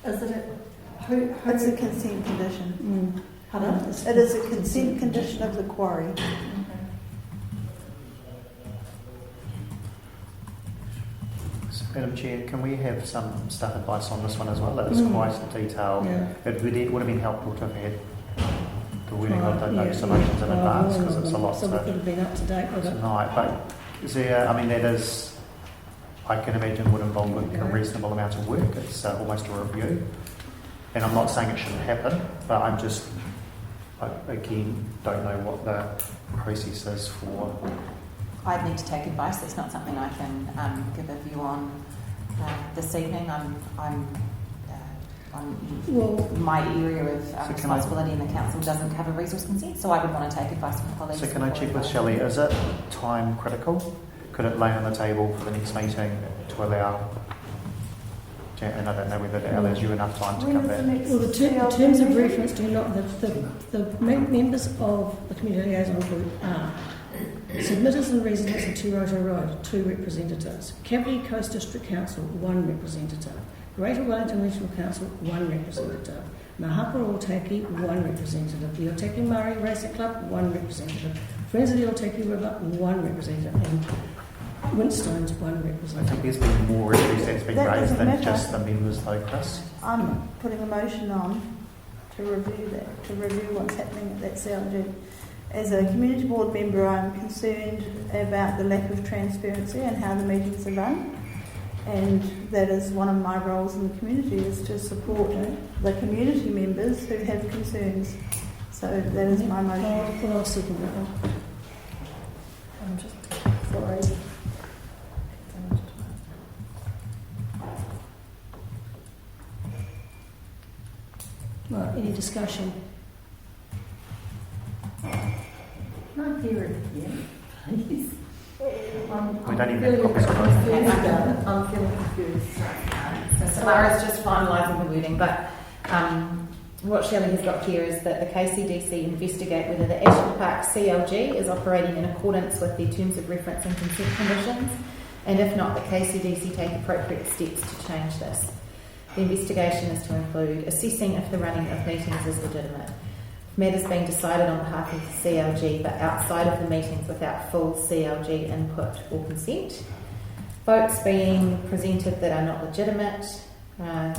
Is it who? It's a consent condition. Pardon? It is a consent condition of the quarry. Madam Chair, can we have some staff advice on this one as well? That is quite detailed. Yeah. It would have been helpful to have had the wording of the Yeah, notice of motions in yeah. advance, because it's a lot So we could to have been up to date with it. tonight. But is there, I mean, that is, I can imagine would involve a reasonable amount of work. It's almost a review. And I'm not saying it shouldn't happen, but I'm just, I, again, don't know what the process is for. I'd need to take advice. That's not something I can give a view on this evening. Well, My area of So can I- responsibility in the council doesn't cover resource consent, so I would want to take advice from colleagues. So can I before check with vote. Shelley, is it time critical? Could it lay on the table for the next meeting to allow, and I don't know whether that allows you enough time to When come is the back. next well, the CLG terms of meeting? reference do not, the members of the community liaison group are submitters and residents of Te Roto Road, 2 representatives. Cavity Coast District Council, 1 representative. Greater Wellington Regional Council, 1 representative. Mahapa Ōtaki, 1 representative. The Ōtaki Māori Racing Club, 1 representative. Friends of the Ōtaki River, 1 representative. And Winstone's 1 I representative. think there's been more issues that's been That raised doesn't than matter. just the members though, Chris. I'm putting a motion on to review that, to review what's happening at that CLG. As a community board member, I'm concerned about the lack of transparency and how the meetings are run. And that is one of my roles in the community, is to support the community members who have concerns. So that is my motion. Well, I'll second that one. I'm just sorry. Right, any discussion? Can I hear it again, please? We don't even have copies of it. I'm feeling confused. So Samara's just finalising the wording, but what Shelley has got here is that the KCDC investigate whether the Ashford Park CLG is operating in accordance with the terms of reference and consent conditions, and if not, the KCDC take appropriate steps to change this. The investigation is to include assessing if the running of meetings is legitimate, if matters being decided on behalf of the CLG but outside of the meetings without full CLG input or consent, votes being presented that are not legitimate in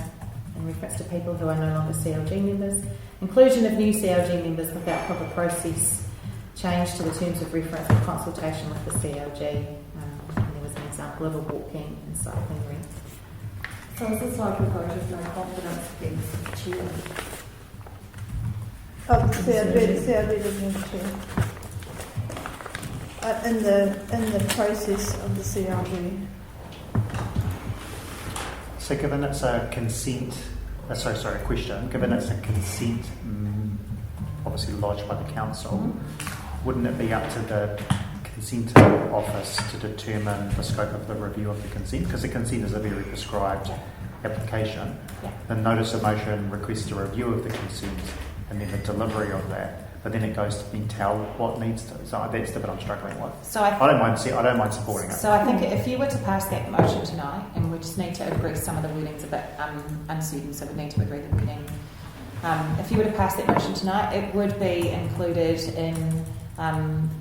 reference to people who are no longer CLG members, inclusion of new CLG members without proper process, change to the terms of reference and consultation with the CLG. And there was an example of a walking and cycling rent. So is this like a vote of no confidence against the chair? Oh, the CLG doesn't have to. In the process of the CLG. So given it's a consent, question, given it's a consent obviously lodged by the council, wouldn't it be up to the consent office to determine the scope of the review of the consent? Because the consent is a very prescribed application. Yeah. The notice of motion requests a review of the consent and then the delivery of that, but then it goes to then tell what needs to. So that's the bit I'm struggling with. So I don't mind supporting it. So I think if you were to pass that motion tonight, and we just need to agree some of the wording's a bit uncertain, so we need to agree the wording. If you were to pass that motion tonight, it would be included in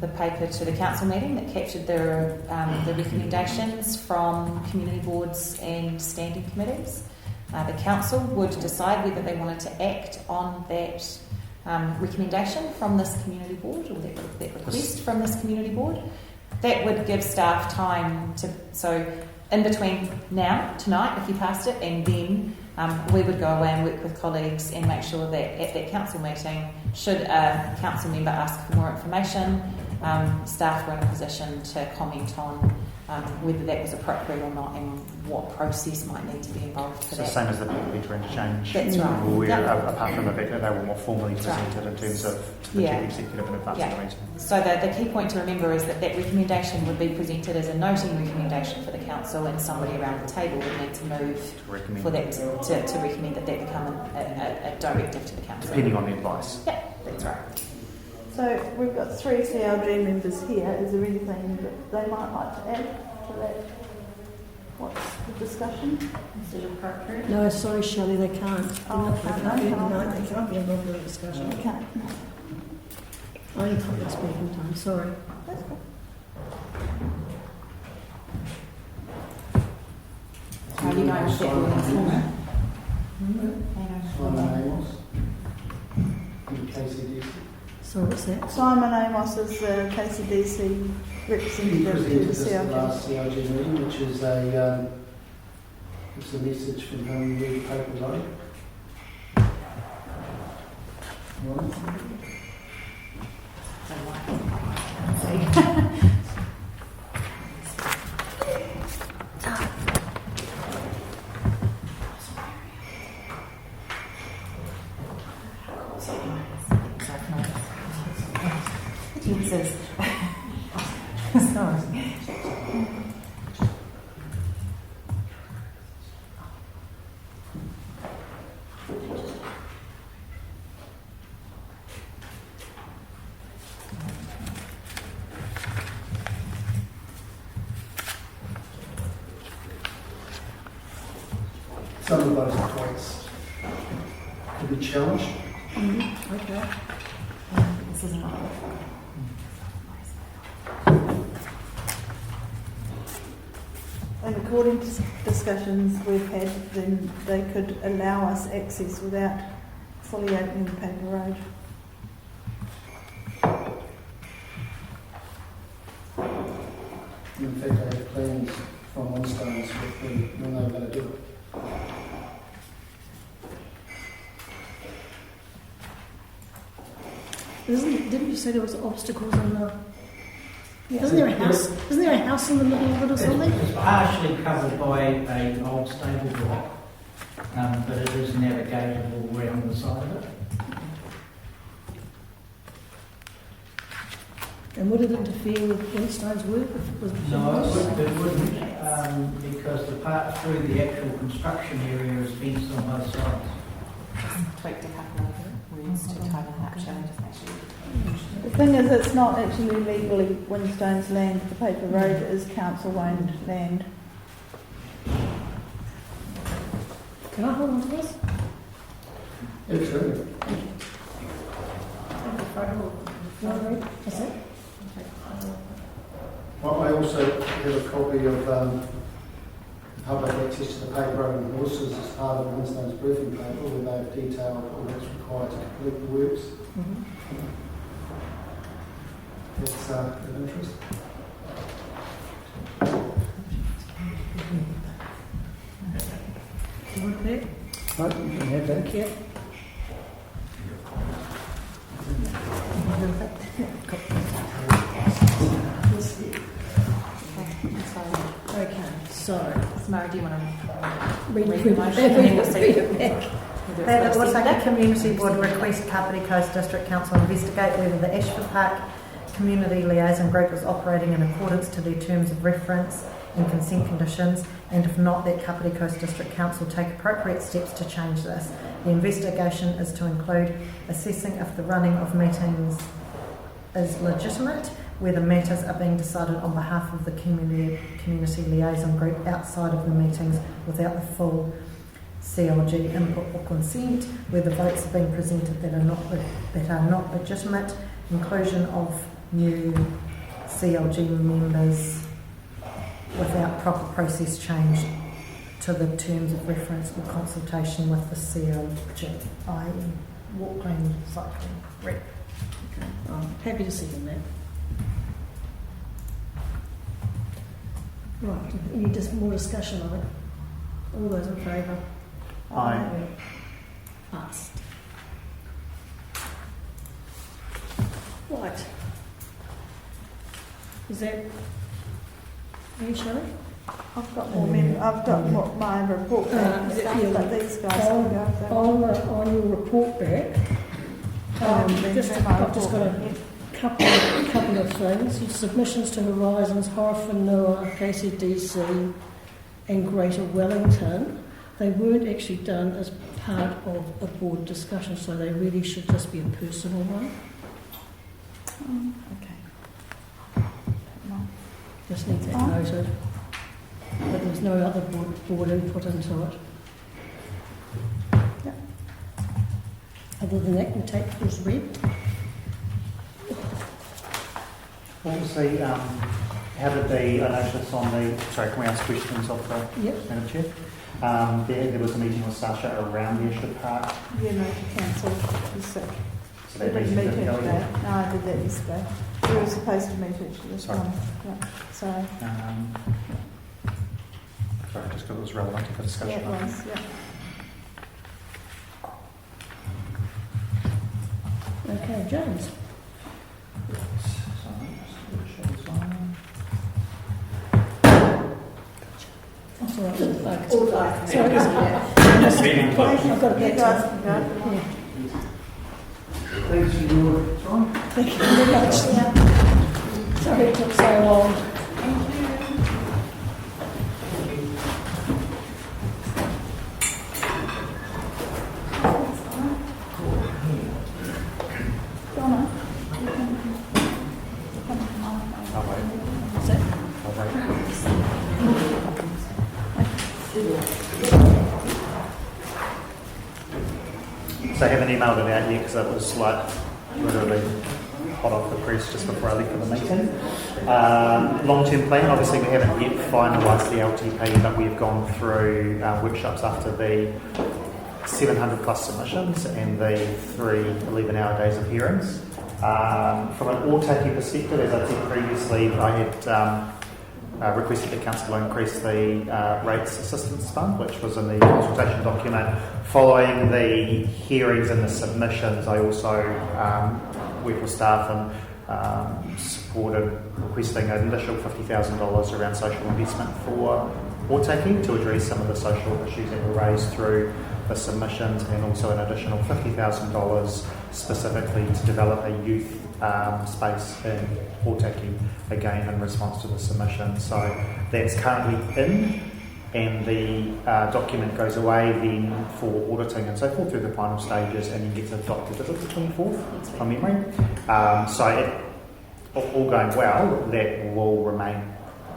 the paper to the council meeting that captured the recommendations from community boards and standing committees. The council would decide whether they wanted to act on that recommendation from this community board, or that request from this community board. That would give staff time to, so in between now, tonight, if you passed it, and then we would go away and work with colleagues and make sure that at that council meeting, should a council member ask for more information, staff were in a position to comment on whether that was appropriate or not, and what process might need to be involved for So that. same as the better interchange. That's right. Where, Yep. apart from the fact that they were more formally That's presented right. in terms of to the Yeah. chief executive in advance of the meeting. So the key point to remember is that recommendation would be presented as a noting recommendation for the council, and somebody around the table would need to move To recommend, for that to recommend that become a directive to the council. depending on the advice. Yeah, that's right. So we've got 3 CLG members here. Is there anything that they might like to add to that? What's the discussion? Is it appropriate? No, sorry, Shelley, they can't. Oh, They can't be involved in a discussion. Okay. Only public speaking time, sorry. That's cool. How are you going with that wording? Simon Amos, KCDC. So what's that? Simon Amos is the KCDC He representative to presented the this at the CLG. last CLG meeting, which is it's a message from him with the papers on it. Jesus. Sorry. Some of those points could be challenged. Okay. This is not. And according to discussions we've had, then they could allow us access without fully opening the paper road. Didn't you say there was obstacles in the? Yeah. Isn't there a house? Isn't there a house in the middle of it or something? It's partially covered by an old stable block, but it is navigatable around the side of it. And would it interfere with Flintstone's work? No, it wouldn't, because the part through the actual construction area is fenced on both sides. Tweaked a couple of words to tighten that up, shall I just make sure? The thing is, it's not actually legally Winstone's land. The paper road is council-owned land. Can I hold on to this? Absolutely. No, that's it. Well, I also have a copy of public access to the paper road and horses as part of Winstone's briefing paper, where they've detailed all that's required to complete the works. That's of interest. You want that? No, you can have that. Yeah. Okay, so Murray, do you want to read read the the motion and then we'll see read if it back. That the Ōtaki Community Board request Kapiti Coast District Council investigate whether the Ashford Park Community Liaison Group is operating in accordance to their terms of reference and consent conditions, and if not, that Kapiti Coast District Council take appropriate steps to change this. The investigation is to include assessing if the running of meetings is legitimate, whether matters are being decided on behalf of the community liaison group outside of the meetings without the full CLG input or consent, where the votes have been presented that are not legitimate, inclusion of new CLG members without proper process change to the terms of reference or consultation with the CLG, i.e. walk-in cycling rep. I'm happy to second that. Right, any more discussion on it? All those in favour? Aye. Passed. Right. Is that you, Shelley? I've got more I've got what my report back and stuff, yeah, but these guys can go. On your report back, I've just got a couple of things. Your submissions to Horizons, Horowhenua, KCDC and Greater Wellington, they weren't actually done as part of a board discussion, so they really should just be a personal one. Okay. Just need that noted. But there's no other board input into it. Yep. Other than that, we take it as read. What was the, how did the, I noticed on the, sorry, can we ask questions of the Madam Chair? There was a meeting with Sasha around the Ashford Park. Yeah, no, to cancel. He's sick. So We that didn't meeting meet didn't her go today. ahead. No, I did that yesterday. We were supposed to meet actually this Sorry. morning. Yeah. Sorry. Sorry, just because it was relevant to the discussion. Yeah, it was, yeah. Okay, James. That's all right. Sorry, I've got a You bad guys time. can go. Yeah. Thanks for your time. Thank you very much. Sorry it took so long. Donna. I'll wait. Is it? I'll wait. So I haven't emailed it out yet because it was like literally hot off the press just before I left for the meeting. Long-term plan, obviously we haven't yet finalised the LTP, but we've gone through workshops after the 700 plus submissions and the 3 11-hour days of hearings. From an Ōtaki perspective, as I said previously, I had requested that Council increase the rates assistance fund, which was in the consultation document. Following the hearings and the submissions, I also workforce staff and supported requesting an additional $50,000 around social investment for Ōtaki to address some of the social issues that were raised through the submissions, and also an additional $50,000 specifically to develop a youth space in Ōtaki, again in response to the submission. So that's currently in, and the document goes away then for auditing and so forth through the final stages, and then gets adopted. Is it the 24th from memory? So all going well, that will remain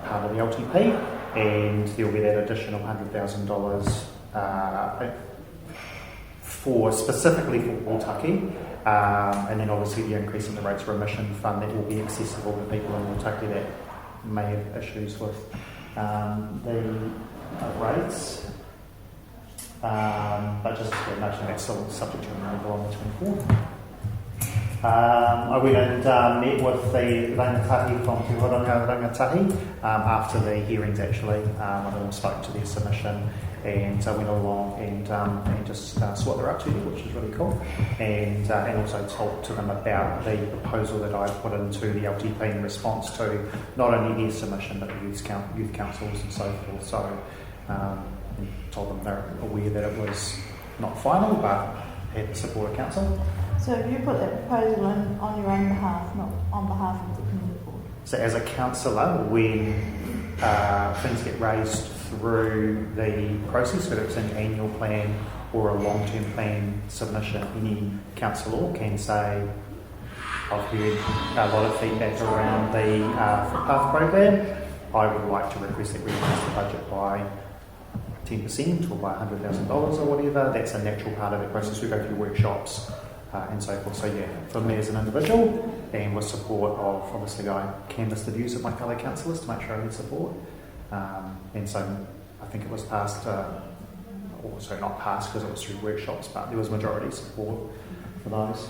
part of the LTP, and there will be that additional $100,000 specifically for Ōtaki, and then obviously the increase in the rates of remission fund that will be accessible to people in Ōtaki that may have issues with the rates. But just noting that's still subject to removal on the 24th. I went and met with the rangatahi from Te Horonga Rangatahi after the hearings actually. I spoke to their submission, and went along and just saw what they're up to, which is really cool, and also talked to them about the proposal that I put into the LTP in response to not only their submission but the youth councils and so forth. So told them they're aware that it was not final but had the support of council. So have you put that proposal in on your own behalf, not on behalf of the community board? So as a councillor, when things get raised through the process, whether it's an annual plan or a long-term plan submission, any councillor can say, I've heard a lot of feedback around the footpath program. I would like to request that we increase the budget by 10% or by $100,000 or whatever. That's a natural part of the process. We go through workshops and so forth. So yeah, for me as an individual, and with support of, obviously I canvassed the views of my fellow councillors to make sure I had support. And so I think it was passed, also not passed because it was through workshops, but there was majority support for those.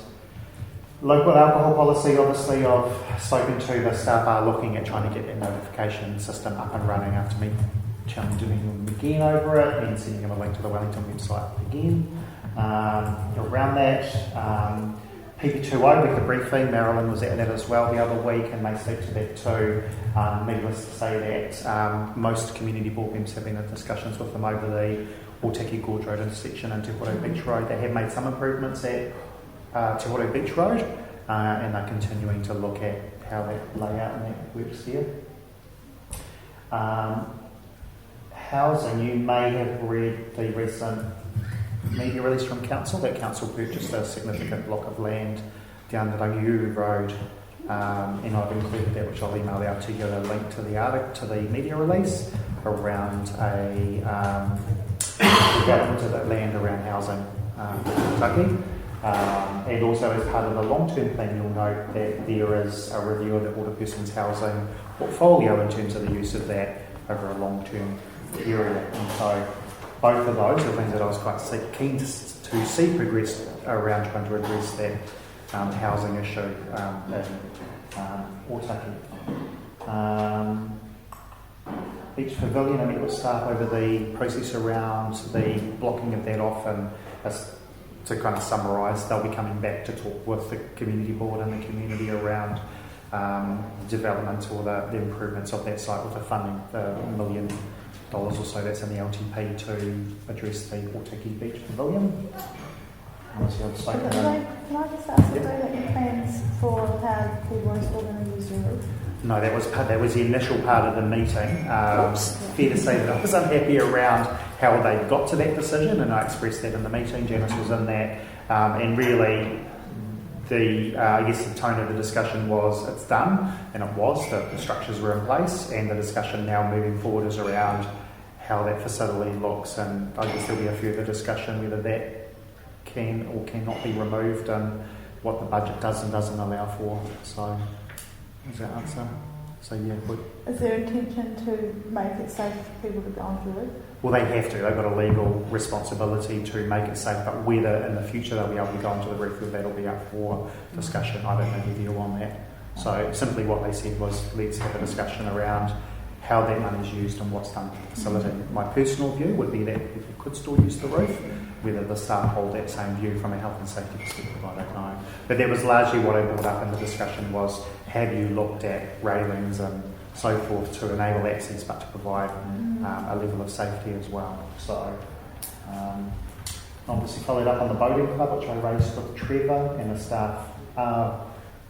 Local alcohol policy, obviously I've spoken to the staff are looking at trying to get that notification system up and running after me challenging them again over it and sending them a link to the Wellington website again. Around that, PP2O with the briefing, Marilyn was at that as well the other week and may speak to that too. Needless to say that most community board members have been in discussions with them over the Ōtaki Gorge Road intersection and Te Horo Beach Road. They have made some improvements at Te Horo Beach Road, and they're continuing to look at how that layout and that works there. Housing, you may have read the recent media release from council that council purchased a significant block of land down the Rangiuru Road, and I've included that, which I'll email out to you, a link to the article, to the media release around a development of that land around housing in Ōtaki. And also as part of the long-term plan, you'll note that there is a review of the older person's housing portfolio in terms of the use of that over a long-term area. And so both of those are things that I was quite keen to see progress around trying to address that housing issue in Ōtaki. Beach Pavilion, I met with staff over the process around the blocking of that off, and to kind of summarise, they'll be coming back to talk with the community board and the community around development or the improvements of that site with the funding, the $1 million or so that's in the LTP to address the Ōtaki Beach Pavilion. Can I just ask if they got your plans for how people are still going to use the roof? No, that was the initial part of the meeting. Fair to say that I was unhappy around how they got to that decision, and I expressed that in the meeting. Janice was in that, and really I guess the tone of the discussion was it's done, and it was. The structures were in place, and the discussion now moving forward is around how that facility looks, and I guess there'll be a further discussion whether that can or cannot be removed and what the budget does and doesn't allow for. So, is that answer? So yeah, good. Is there intention to make it safe for people to go onto the roof? Well, they have to. They've got a legal responsibility to make it safe, but whether in the future they'll be able to go onto the roof, that'll be up for discussion. I don't know your view on that. So simply what they said was, let's have a discussion around how that money is used and what's done with the facility. My personal view would be that people could still use the roof, whether the staff hold that same view from a health and safety perspective, I don't know. But that was largely what I brought up in the discussion was, have you looked at railings and so forth to enable access but to provide a level of safety as well. So obviously followed up on the boating club, which I raised with Trevor, and the staff are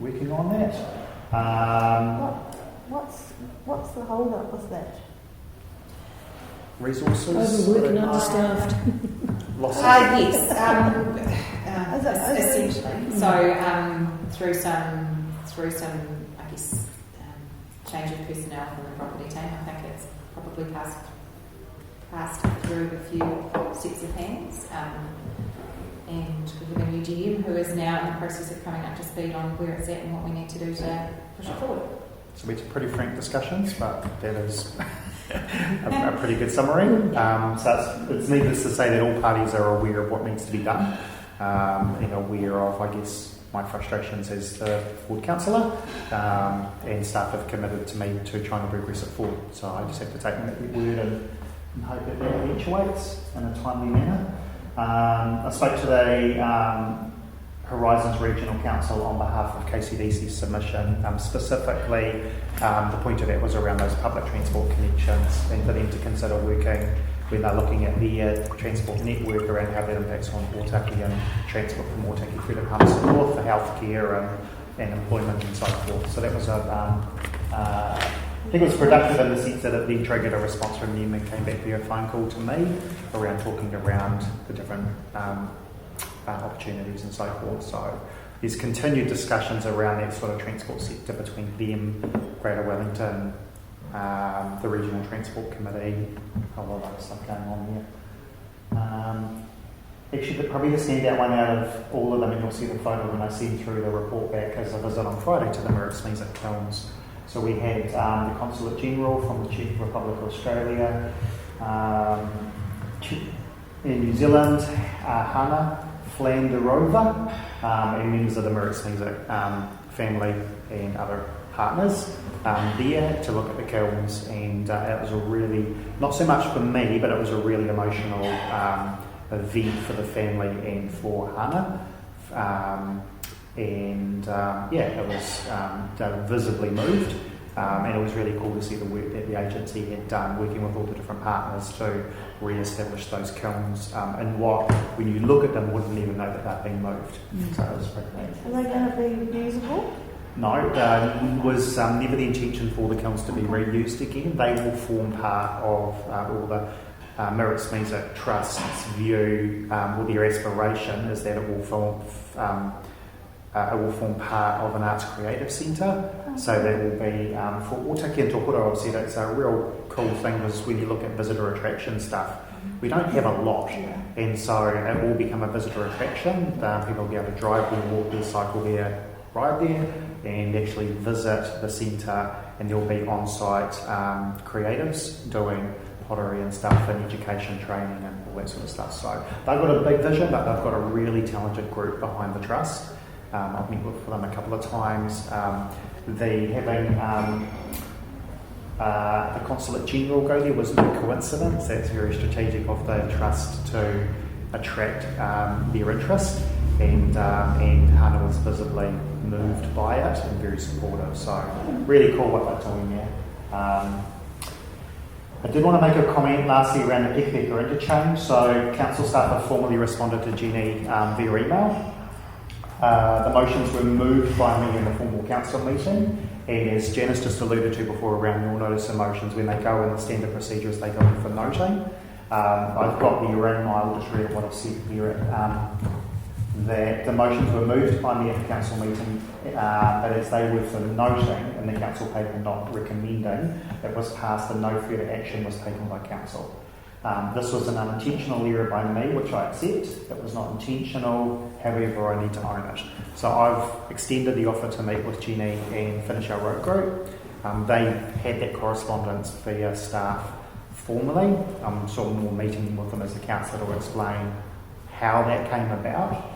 working on that. What's the hold up with that? Resources. Overworked and understaffed. Losses. Yes, essentially. So through some, I guess, change of personnel from the property team, I think it's probably passed through a few sets of hands. And we have a new GM who is now in the process of coming up to speed on where it's at and what we need to do to push it forward. So we had pretty frank discussions, but that is a pretty good summary. So it's needless to say that all parties are aware of what needs to be done, and aware of, I guess, my frustrations as the ward councillor, and staff have committed to me to trying to progress it forward. So I just have to take them at their word and hope that that eventuates in a timely manner. I spoke to the Horizons Regional Council on behalf of KCDC's submission. Specifically, the point of that was around those public transport connections and for them to consider working when they're looking at the transport network around how that impacts on Ōtaki and transport from Ōtaki through the Palmerston North for healthcare and employment and so forth. So that was I think it was productive in the sense that it then triggered a response from them and came back via a phone call to me around talking around the different opportunities and so forth. So there's continued discussions around that sort of transport sector between them, Greater Wellington, the Regional Transport Committee, a lot of other stuff going on there. Actually, probably the standout one out of all of them, and you'll see the photo when I send through the report back, as I visit on Friday to the Murray-Smeezer Kilns. So we had the Consulate General from the Czech Republic of Australia, in New Zealand, Hannah Flanderova, and members of the Murray-Smeezer family and other partners there to look at the kilns, and it was a really, not so much for me, but it was a really emotional event for the family and for Hannah. It was visibly moved, and it was really cool to see the work that the agency had done, working with all the different partners to re-establish those kilns, and what, when you look at them, wouldn't even know that they've been moved. So it was pretty great. Are they going to be usable? No, it was never the intention for the kilns to be reused again. They will form part of all the Murray-Smeezer Trust's view, or their aspiration is that it will form part of an arts creative centre. So that will be for Ōtaki and Tokoro. Obviously, that's a real cool thing, because when you look at visitor attraction stuff, we don't have a lot, and so it will become a visitor attraction. People will be able to drive there, walk there, cycle there, ride there, and actually visit the centre, and there'll be on-site creatives doing pottery and stuff, and education training and all that sort of stuff. So they've got a big vision, but they've got a really talented group behind the trust. I've met with them a couple of times. Having the Consulate General go there was no coincidence. That's very strategic of the trust to attract their interest, and Hannah was visibly moved by it and very supportive. So really cool what they're doing there. I did want to make a comment lastly around the Pekapeka interchange. So council staff have formally responded to Jenny via email. The motions were moved by me in the formal council meeting, and as Janice just alluded to before around your notice of motions, when they go in the standard procedures, they go in for noting. I've got the email, I'll just read what I've said here, that the motions were moved by me at the council meeting, but as they were for noting in the council paper, not recommending, it was passed and no further action was taken by council. This was an unintentional error by me, which I accept. It was not intentional, however, I need to own it. So I've extended the offer to meet with Jenny and finish our road group. They had that correspondence via staff formally. I'm sort of more meeting with them as a councillor to explain how that came about.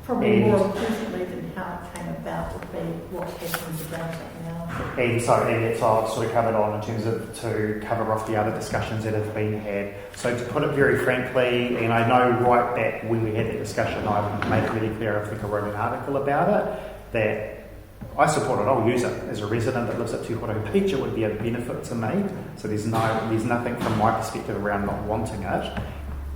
Probably more importantly than how it came about would be what happens about it now. And it's sort of covered on in terms of to cover off the other discussions that have been had. So to put it very frankly, and I know right back when we had that discussion, I made it really clear, I think I wrote an article about it, that I support it, I'll use it. As a resident that lives at Tūhoro Beach, it would be a benefit to me. So there's nothing from my perspective around not wanting it.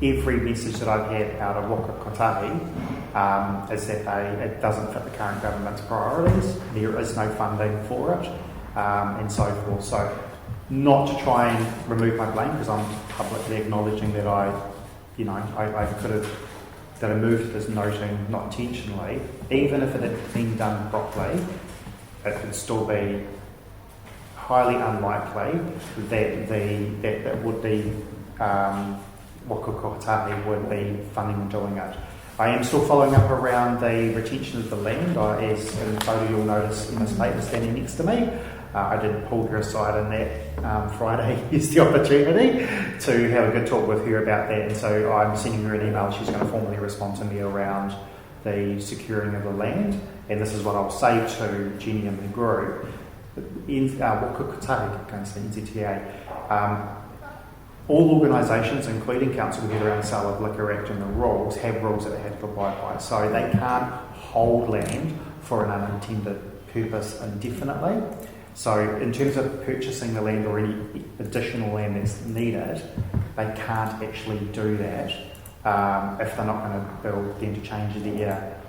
Every message that I've had out of Waka Kotahi is that it doesn't fit the current government's priorities. There is no funding for it, and so forth. So not to try and remove my blame, because I'm publicly acknowledging that I could have, that I moved this noting not intentionally. Even if it had been done properly, it would still be highly unlikely that would be Waka Kotahi would be funding and doing it. I am still following up around the retention of the land. As in the photo you'll notice, Emma's mate is standing next to me. I did pull her aside on that Friday, used the opportunity to have a good talk with her about that. And so I'm sending her an email. She's going to formally respond to me around the securing of the land. And this is what I'll say to Jenny and the group. In Waka Kotahi, going to the NZTA, all organisations, including council here around the Sale of Liquor Act and the rules, have rules that they have to abide by. So they can't hold land for an unintended purpose indefinitely. So in terms of purchasing the land or any additional land that's needed, they can't actually do that if they're not going to build the interchange there,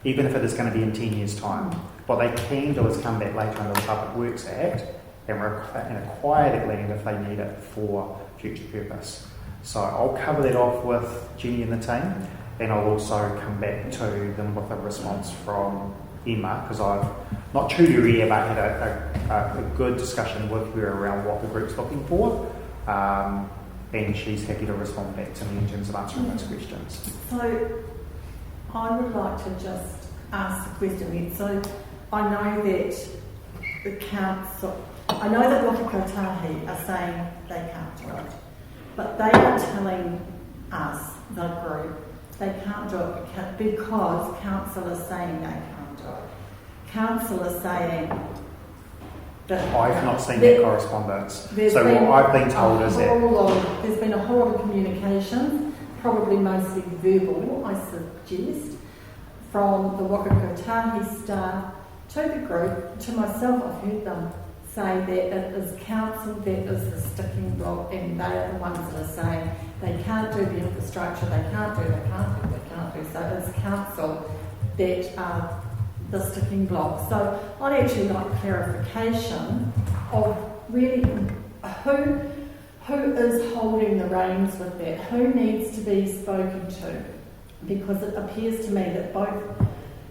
even if it is going to be in 10 years' time. What they can do is come back later under the Public Works Act and acquire that land if they need it for future purpose. So I'll cover that off with Jenny and the team, and I'll also come back to them with a response from Emma, because I've not chewed her ear but had a good discussion with her around what the group's looking for, and she's happy to respond back to me in terms of answering those questions. So I would like to just ask the question. So I know that the council, I know that Waka Kotahi are saying they can't do it, but they are telling us, the group, they can't do it because council is saying they can't do it. Council is saying that I've not seen that correspondence. So what I've been told is that there's been a whole lot of communication, probably mostly verbal, I suggest, from the Waka Kotahi staff to the group, to myself. I've heard them say that it is council that is the sticking block, and they are the ones that are saying they can't do the infrastructure, they can't do. So it's council that are the sticking block. So I'd actually like clarification of really who is holding the reins with that, who needs to be spoken to, because it appears to me that both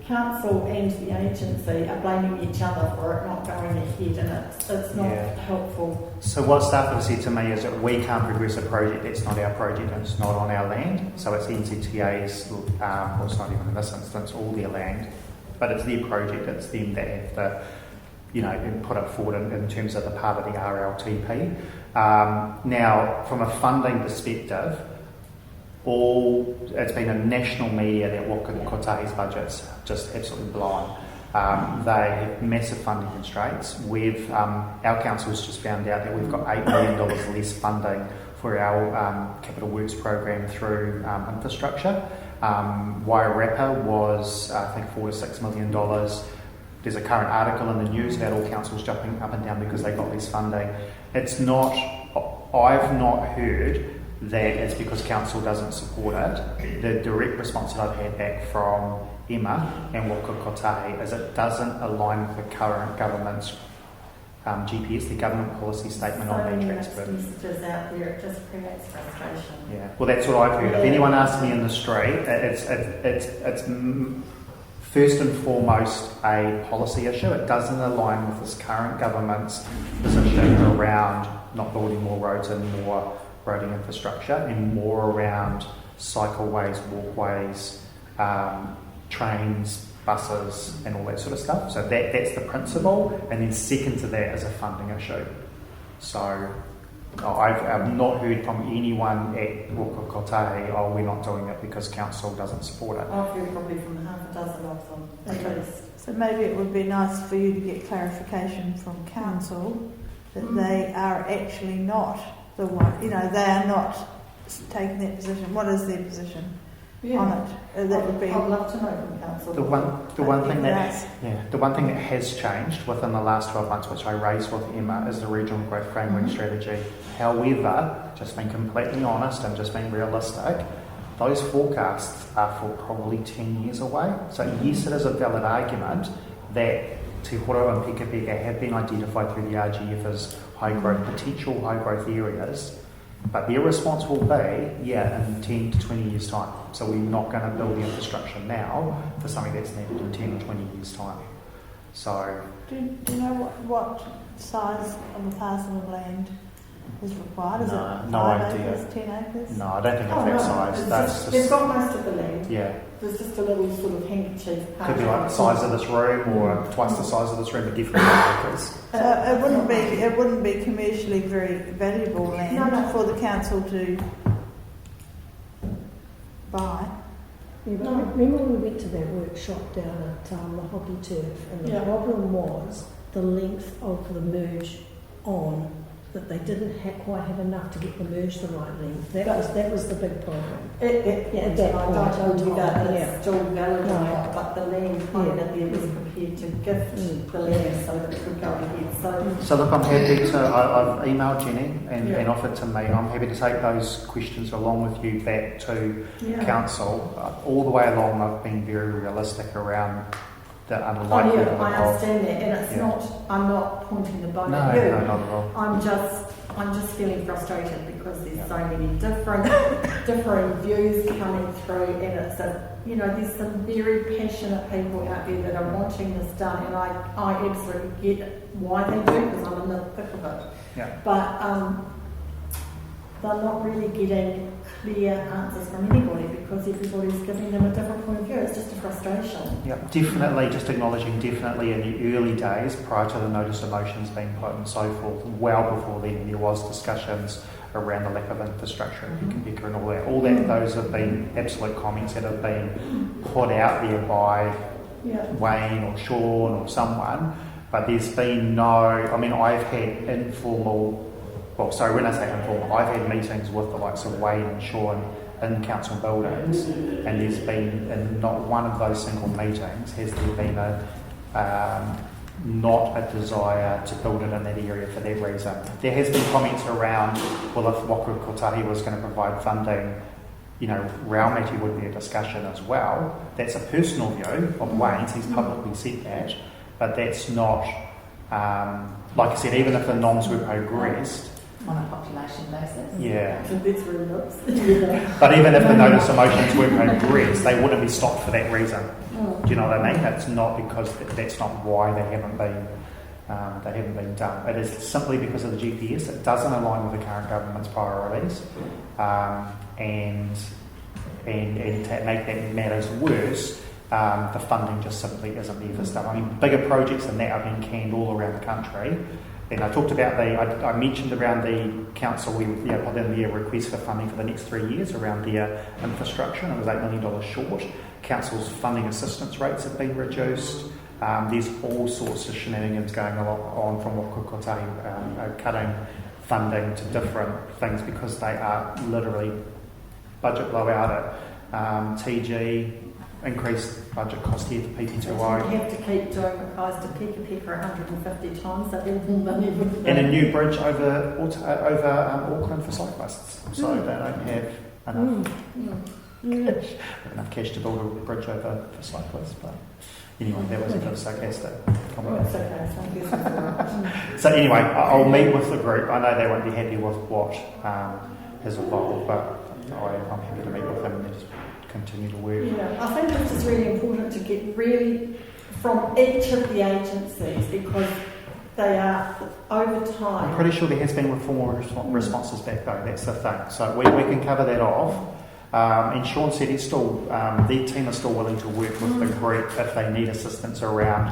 council and the agency are blaming each other for it not going ahead, and it's not helpful. So what staff have said to me is that we can't progress a project that's not our project and it's not on our land. So it's NZTA's, well, it's not even in this instance, all their land, but it's their project, it's them that have to, put it forward in terms of the part of the RLTP. Now, from a funding perspective, it's been a national media that Waka Kotahi's budget's just absolutely blown. They have massive funding constraints. Our council has just found out that we've got $8 million less funding for our capital works program through infrastructure. Wairarapa was, I think, $4 to $6 million. There's a current article in the news about all councils jumping up and down because they got less funding. I've not heard that it's because council doesn't support it. The direct response that I've had back from Emma and Waka Kotahi is it doesn't align with the current government's GPS, the government policy statement on land transport. Messages out there, it just creates frustration. Yeah, well, that's what I've heard. If anyone asks me in the street, it's first and foremost a policy issue. It doesn't align with this current government's position around not building more roads and more roading infrastructure, and more around cycleways, walkways, trains, buses, and all that sort of stuff. So that's the principle, and then second to that is a funding issue. So I've not heard from anyone at Waka Kotahi, we're not doing it because council doesn't support it. I've heard probably from half a dozen of them, at least. So maybe it would be nice for you to get clarification from council that they are actually not the one, they are not taking that position. What is their position on it? That would be. I'd love to know from council. The one thing that has changed within the last 12 months, which I raised with Emma, is the regional growth framework strategy. However, just being completely honest and just being realistic, those forecasts are for probably 10 years away. So yes, it is a valid argument that Te Horo and Peka have been identified through the RGF as potential high growth areas, but their response will be, in 10 to 20 years' time. So we're not going to build the infrastructure now for something that's needed in 10 or 20 years' time. So, do you know what size of a parcel of land is required? Is it 5 idea. acres, 10 acres? No, I don't think it's that size. They've got most of the land. Yeah. There's just a little sort of handkerchief. Could be like the size of this room or twice the size of this room, but definitely 5 acres. It wouldn't be commercially very valuable land for the council to buy. Yeah, but remember we went to that workshop down at the Hockey Turf, and the problem was the length of the merge on, that they didn't quite have enough to get the merge the right length. That was the big problem. I don't know whether it's still valid or not, but the land owner there was prepared to gift the land so that it could go ahead. So look, I'm happy to, I've emailed Jenny and offered to me, I'm happy to take those questions along with you back to council. All the way along I've been very realistic around the underlying level I understand that, and it's not, I'm not pointing the bone at you. No, not at all. I'm just feeling frustrated because there's so many different views coming through, and it's there's some very passionate people out there that are wanting this done, and I absolutely get why they do, because I'm in the thick of it. Yeah. But they're not really getting clear answers from anybody because everybody's giving them a different point of view. It's just a frustration. Yeah, definitely, just acknowledging definitely in the early days prior to the notice of motions being put and so forth, well before then there was discussions around the lack of infrastructure and Peka and all that. All that, those have been absolute comments that have been put out there by Wayne or Sean or someone, but there's been I've had informal, when I say informal, I've had meetings with the likes of Wayne and Sean in council buildings, and there's been, in not one of those single meetings has there been not a desire to build it in that area for that reason. There has been comments around, if Waka Kotahi was going to provide funding, Raumati would be a discussion as well. That's a personal view of Wayne's, he's publicly said that, but that's not, like I said, even if the noms were progressed, on a population basis. Yeah. But even if the notice of motions were progressed, they wouldn't be stopped for that reason. Do you know what I mean? It's not because that's not why they haven't been done. It is simply because of the GPS. It doesn't align with the current government's priorities, and to make that matters worse, the funding just simply isn't there for stuff. Bigger projects than that are being canned all around the country. And I talked about I mentioned around the council, we put in their request for funding for the next 3 years around their infrastructure, and it was $8 million short. Council's funding assistance rates have been reduced. There's all sorts of shenanigans going on from Kotahi, cutting funding to different things because they are literally budget blowout at TG, increased budget cost here for PP2O. You have to keep doing what guys to Peka 150 times, that all more money would be. And a new bridge over Auckland for cyclists. So they don't have enough cash to build a bridge over for cyclists. But anyway, that was a bit of sarcastic comment. So anyway, I'll meet with the group. I know they won't be happy with what has evolved, but I'm happy to meet with them and just continue to work. Yeah, I think this is really important to get really from each of the agencies because they are over time. I'm pretty sure there has been formal responses back though, that's the thing. So we can cover that off. And Sean said he's still, their team is still willing to work with the group if they need assistance around,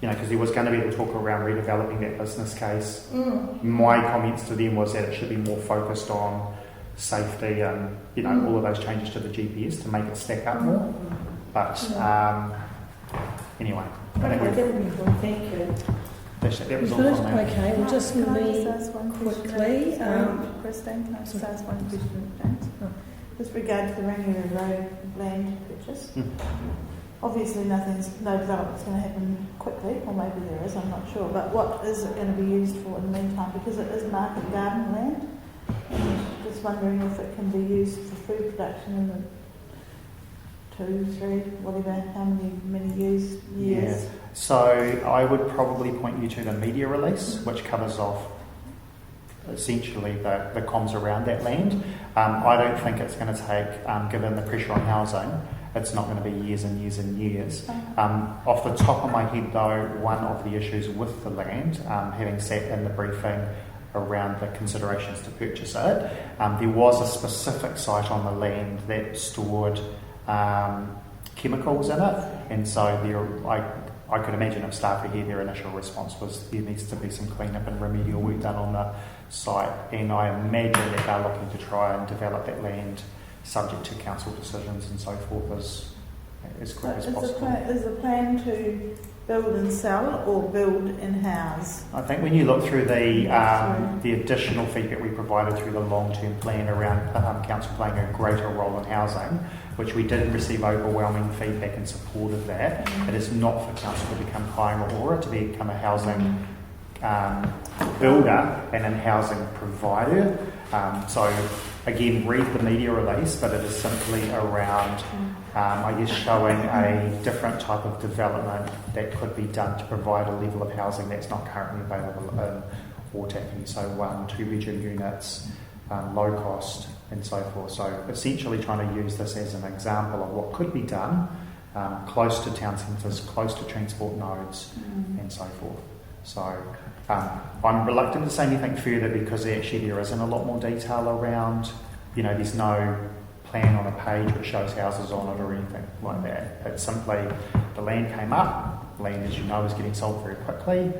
because there was going to be the talk around redeveloping that business case. My comments to them was that it should be more focused on safety and all of those changes to the GPS to make it stack up more. But anyway, Okay, I think thank you. that was all Finished? from me. Okay, we'll just Can I move ask one question? quickly. Christine, can I just ask one question, James? Oh. With regard to the Rangiora Road land purchase, obviously no development's going to happen quickly, or maybe there is, I'm not sure, but what is it going to be used for in the meantime? Because it is market garden land, and just wondering if it can be used for food production in the 2, 3, whatever, how many years. Yeah. So I would probably point you to the media release, which covers off essentially the comms around that land. I don't think it's going to take, given the pressure on housing, it's not going to be years and years and years. Off the top of my head though, one of the issues with the land, having sat in the briefing around the considerations to purchase it, there was a specific site on the land that stored chemicals in it, and so I could imagine if staff were here, their initial response was there needs to be some clean-up and remedial work done on the site, and I imagine that they're looking to try and develop that land subject to council decisions and so forth as quick as possible. Is the plan to build and sell or build and house? I think when you look through the additional feedback we provided through the long-term plan around council playing a greater role in housing, which we did receive overwhelming feedback in support of that, it is not for council to become Kaingaroa, to become a housing builder and a housing provider. So again, read the media release, but it is simply around, I guess, showing a different type of development that could be done to provide a level of housing that's not currently available in Ōtaki. So 2-bedroom units, low cost, and so forth. So essentially trying to use this as an example of what could be done close to town centres, close to transport nodes, and so forth. So I'm reluctant to say anything further because actually there isn't a lot more detail around, there's no plan on a page which shows houses on it or anything like that. It's simply the land came up, land as you know is getting sold very quickly,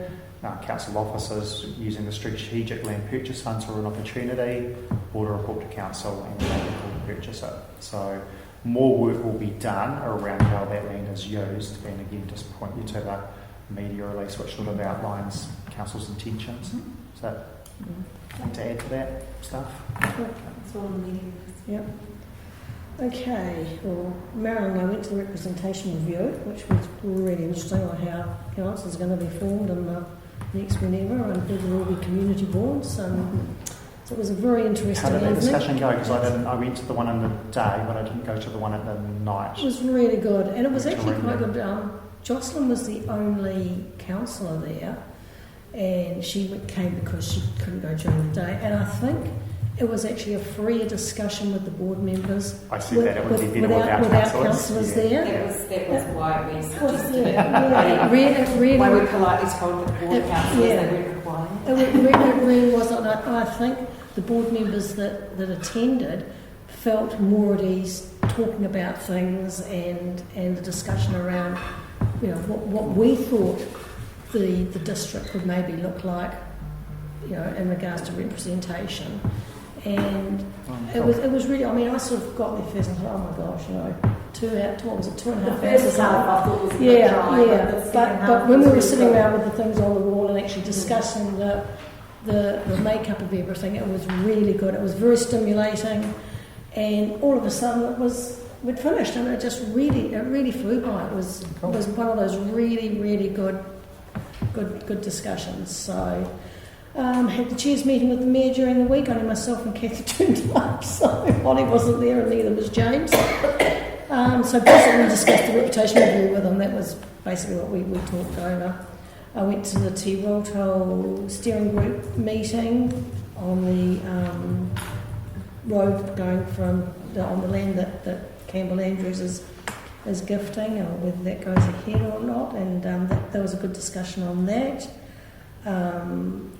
council officers using the strategic land purchase funds for an opportunity, order a report to council and they will purchase it. So more work will be done around how that land is used, and again just point you to the media release which sort of outlines council's intentions. So to add to that stuff. It's all in the media. Yep. Okay, well, Marilyn and I went to the representation review, which was really interesting on how council is going to be formed in the next whenever, and who will all be community boards. So it was a very interesting How did that evening. discussion go? Because I went to the one in the day, but I didn't go to the one at the night. It was really good, and it was actually quite good. Jocelyn was the only councillor there, and she came because she couldn't go during the day, and I think it was actually a freer discussion with the board members. I see that it would be better without councillors there. That was why we suggested it. Really, why we politely told the board councillors they weren't required. It really was. I think the board members that attended felt more at ease talking about things and the discussion around, what we thought the district could maybe look like, in regards to representation. And it was really, I sort of got there first and thought, oh my gosh, 2.5 hours. First half I thought was a bit dry, but when we were sitting around with the things on the wall and actually discussing the makeup of everything, it was really good. It was very stimulating, and all of a sudden we'd finished, and it really flew by. It was one of those really, really good discussions. So had the chairs meeting with the mayor during the week. Only myself and Kathy turned up, so Holly wasn't there, and neither was James. So basically we discussed the reputation review with them. That was basically what we talked over. I went to the Te Roto steering group meeting on the road going on the land that Campbell Andrews is gifting, or whether that goes ahead or not, and there was a good discussion on that.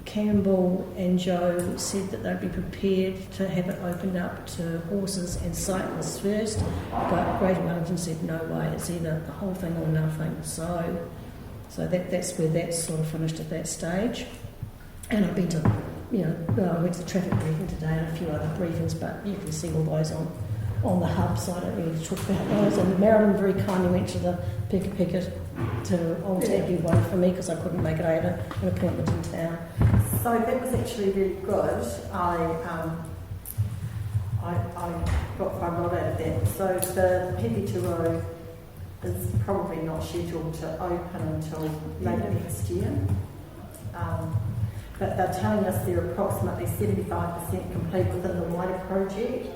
Campbell and Joe said that they'd be prepared to have it opened up to horses and cyclists first, but Greater Wellington said no way, it's either the whole thing or nothing. So that's where that's sort of finished at that stage. And I've been to, I went to the traffic briefing today and a few other briefings, but you can see all those on the hub, so I don't really talk about those. And Marilyn very kindly went to the Pika to Ōtaki one for me because I couldn't make it. I had an appointment in town. So that was actually really good. I got quite a lot out of that. So the PP2O is probably not scheduled to open until later next year. But they're telling us they're approximately 75% complete within the wider project.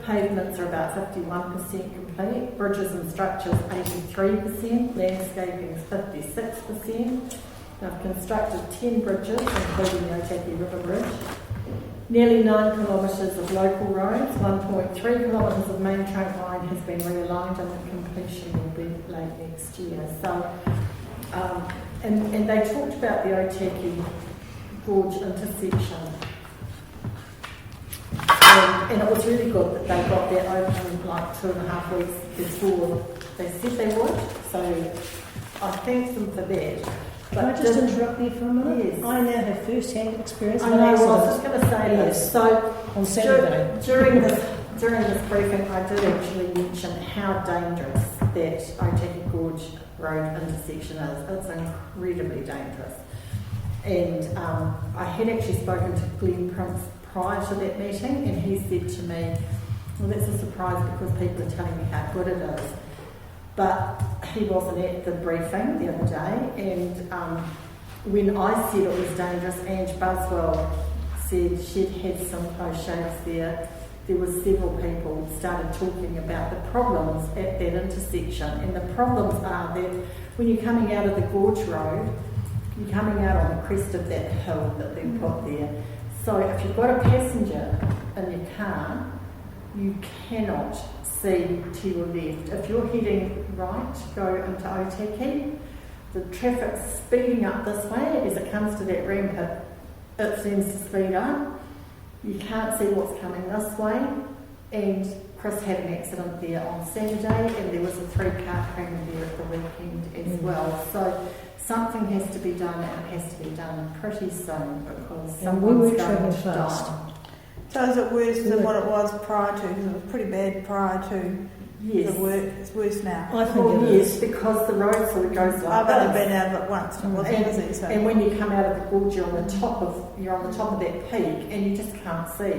Pavements are about 51% complete. Bridges and structures 83%. Landscaping is 56%. They've constructed 10 bridges, including the Ōtaki River Bridge. Nearly 9 kilometres of local roads, 1.3 kilometres of main trunk line has been realigned, and the completion will be late next year. So, and they talked about the Ōtaki Gorge intersection, and it was really good that they got that open like 2.5 weeks before they said they would. So I thank them for that. Can I just interrupt you for a minute? Yes. I now have first-hand experience I of an know, I was accident. just going to say Yes. this. So On Saturday. during this briefing, I did actually mention how dangerous that Ōtaki Gorge Road intersection is. It's incredibly dangerous. And I had actually spoken to Glenn Prince prior to that meeting, and he said to me, well, that's a surprise because people are telling me how good it is. But he wasn't at the briefing the other day, and when I said it was dangerous, Ange Buswell said she'd had some close shaves there. There were several people started talking about the problems at that intersection, and the problems are that when you're coming out of the Gorge Road, you're coming out on the crest of that hill that they put there. So if you've got a passenger in your car, you cannot see to your left. If you're heading right, go into Ōtaki, the traffic's speeding up this way. As it comes to that ramp, it seems to speed up. You can't see what's coming this way. And Chris had an accident there on Saturday, and there was a 3-car crash there at the weekend as well. So something has to be done, and it has to be done pretty soon because someone's going to die. So is it worse than what it was prior to? Because it was pretty bad prior to Yes. the work. It's worse now. I think Well, it is. yes, because the road sort of goes like I've only this. been out of it once, and it wasn't easy. So. And when you come out of the gorge, you're on the top of that peak, and you just can't see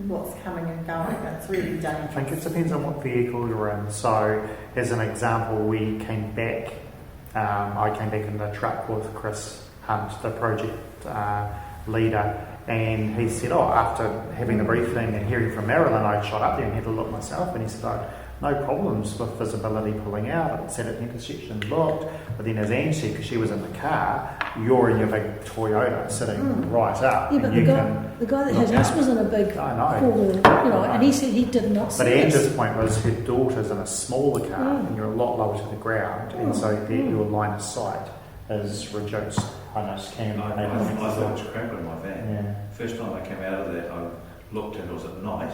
what's coming and going. It's really dangerous. I think it depends on what vehicle you're in. So, as an example, we came back. I came back in the truck with Chris Hunt, the project leader, and he said, after having the briefing and hearing from Marilyn, I shot up there and had a look myself, and he said, no problems with visibility pulling out. It's at an intersection, looked, but then as Anne said, because she was in the car, you're in your big Toyota sitting right up. Yeah, but and the guy that has us was in a big I know. four-wheel, and he said he did not see But us. Anne's point was her daughter's in a smaller car and you're a lot lower to the ground, and so your line of sight is reduced. I know Cam. I thought it was crap in my van. Yeah. First time I came out of that, I looked and it was at night.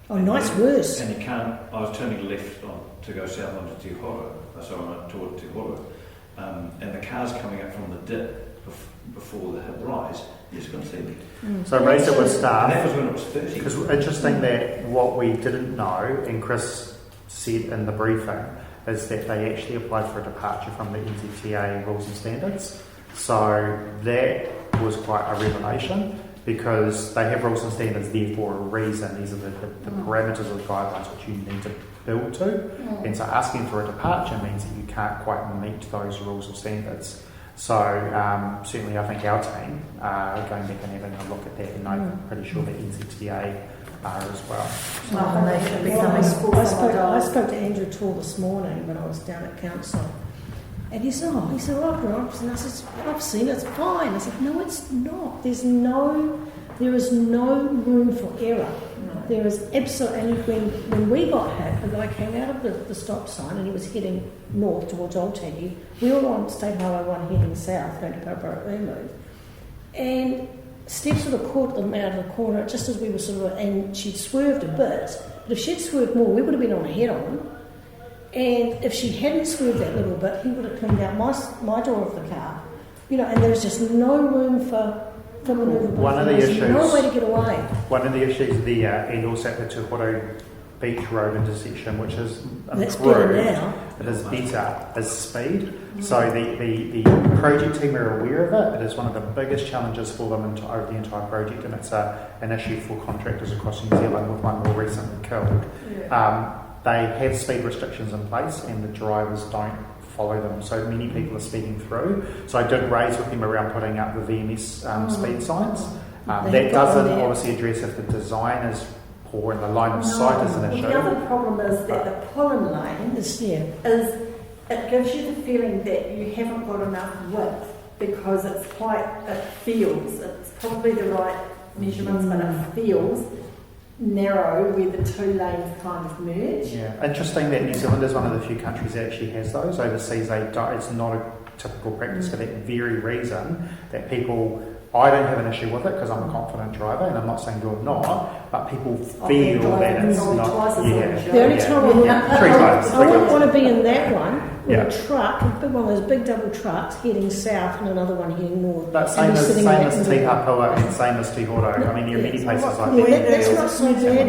Oh, night's worse. And you can't. I was turning left to go south onto Te Horo, so I went toward Te Horo, and the cars coming up from the dip before the hip rise. You just couldn't see them. So raised it with And staff. that was when it was 30. Because interesting that what we didn't know, and Chris said in the briefing, is that they actually applied for a departure from the NZTA rules and standards. So that was quite a revelation, because they have rules and standards there for a reason. These are the parameters of the guidelines which you need to build to. And so asking for a departure means that you can't quite meet those rules or standards. So certainly I think our team are going back and having a look at that, and I'm pretty sure the NZTA are as well. And they should be coming. I spoke to Andrew Tall this morning when I was down at council, and he said, well, I've grown up, and I said, I've seen it, it's fine. I said, no, it's not. There is no room for error. No. There is absolutely, when we got hit, the guy came out of the stop sign and he was heading north towards Ōtaki. We were on State Highway 1 heading south, going to Papara, and Steph sort of caught them out of the corner just as we were and she'd swerved a bit, but if she'd swerved more, we would have been on head-on. And if she hadn't swerved that little bit, he would have cleaned out my door of the car. And there was just no room for manoeuvrability. One of the There was issues, no way to get away. One of the issues there, and also at the Te Horo Beach Road intersection, which is That's better improved. now. It is better, is speed. So the project team are aware of it. It is one of the biggest challenges for them over the entire project, and it's an issue for contractors across New Zealand, with one more recently killed. They have speed restrictions in place, and the drivers don't follow them. So many people are speeding through. So I did raise with them around putting up the VMS speed signs. That doesn't obviously address if the design is poor and the line of sight is an issue. The other problem is that the pull-in lane is it gives you the feeling that you haven't got enough width, because it's probably the right measurements, but it feels narrow where the two lanes kind of merge. Yeah, interesting that New Zealand is one of the few countries that actually has those. Overseas, it's not a typical practice for that very reason, that people. I don't have an issue with it because I'm a confident driver, and I'm not saying you're not, but people feel that it's not. The only time I wouldn't want to be in that one with a truck, one of those big double trucks heading south and another one heading north. But same as Te Hapua and same as Te Horo. I mean, there are many places like that. That's not so bad.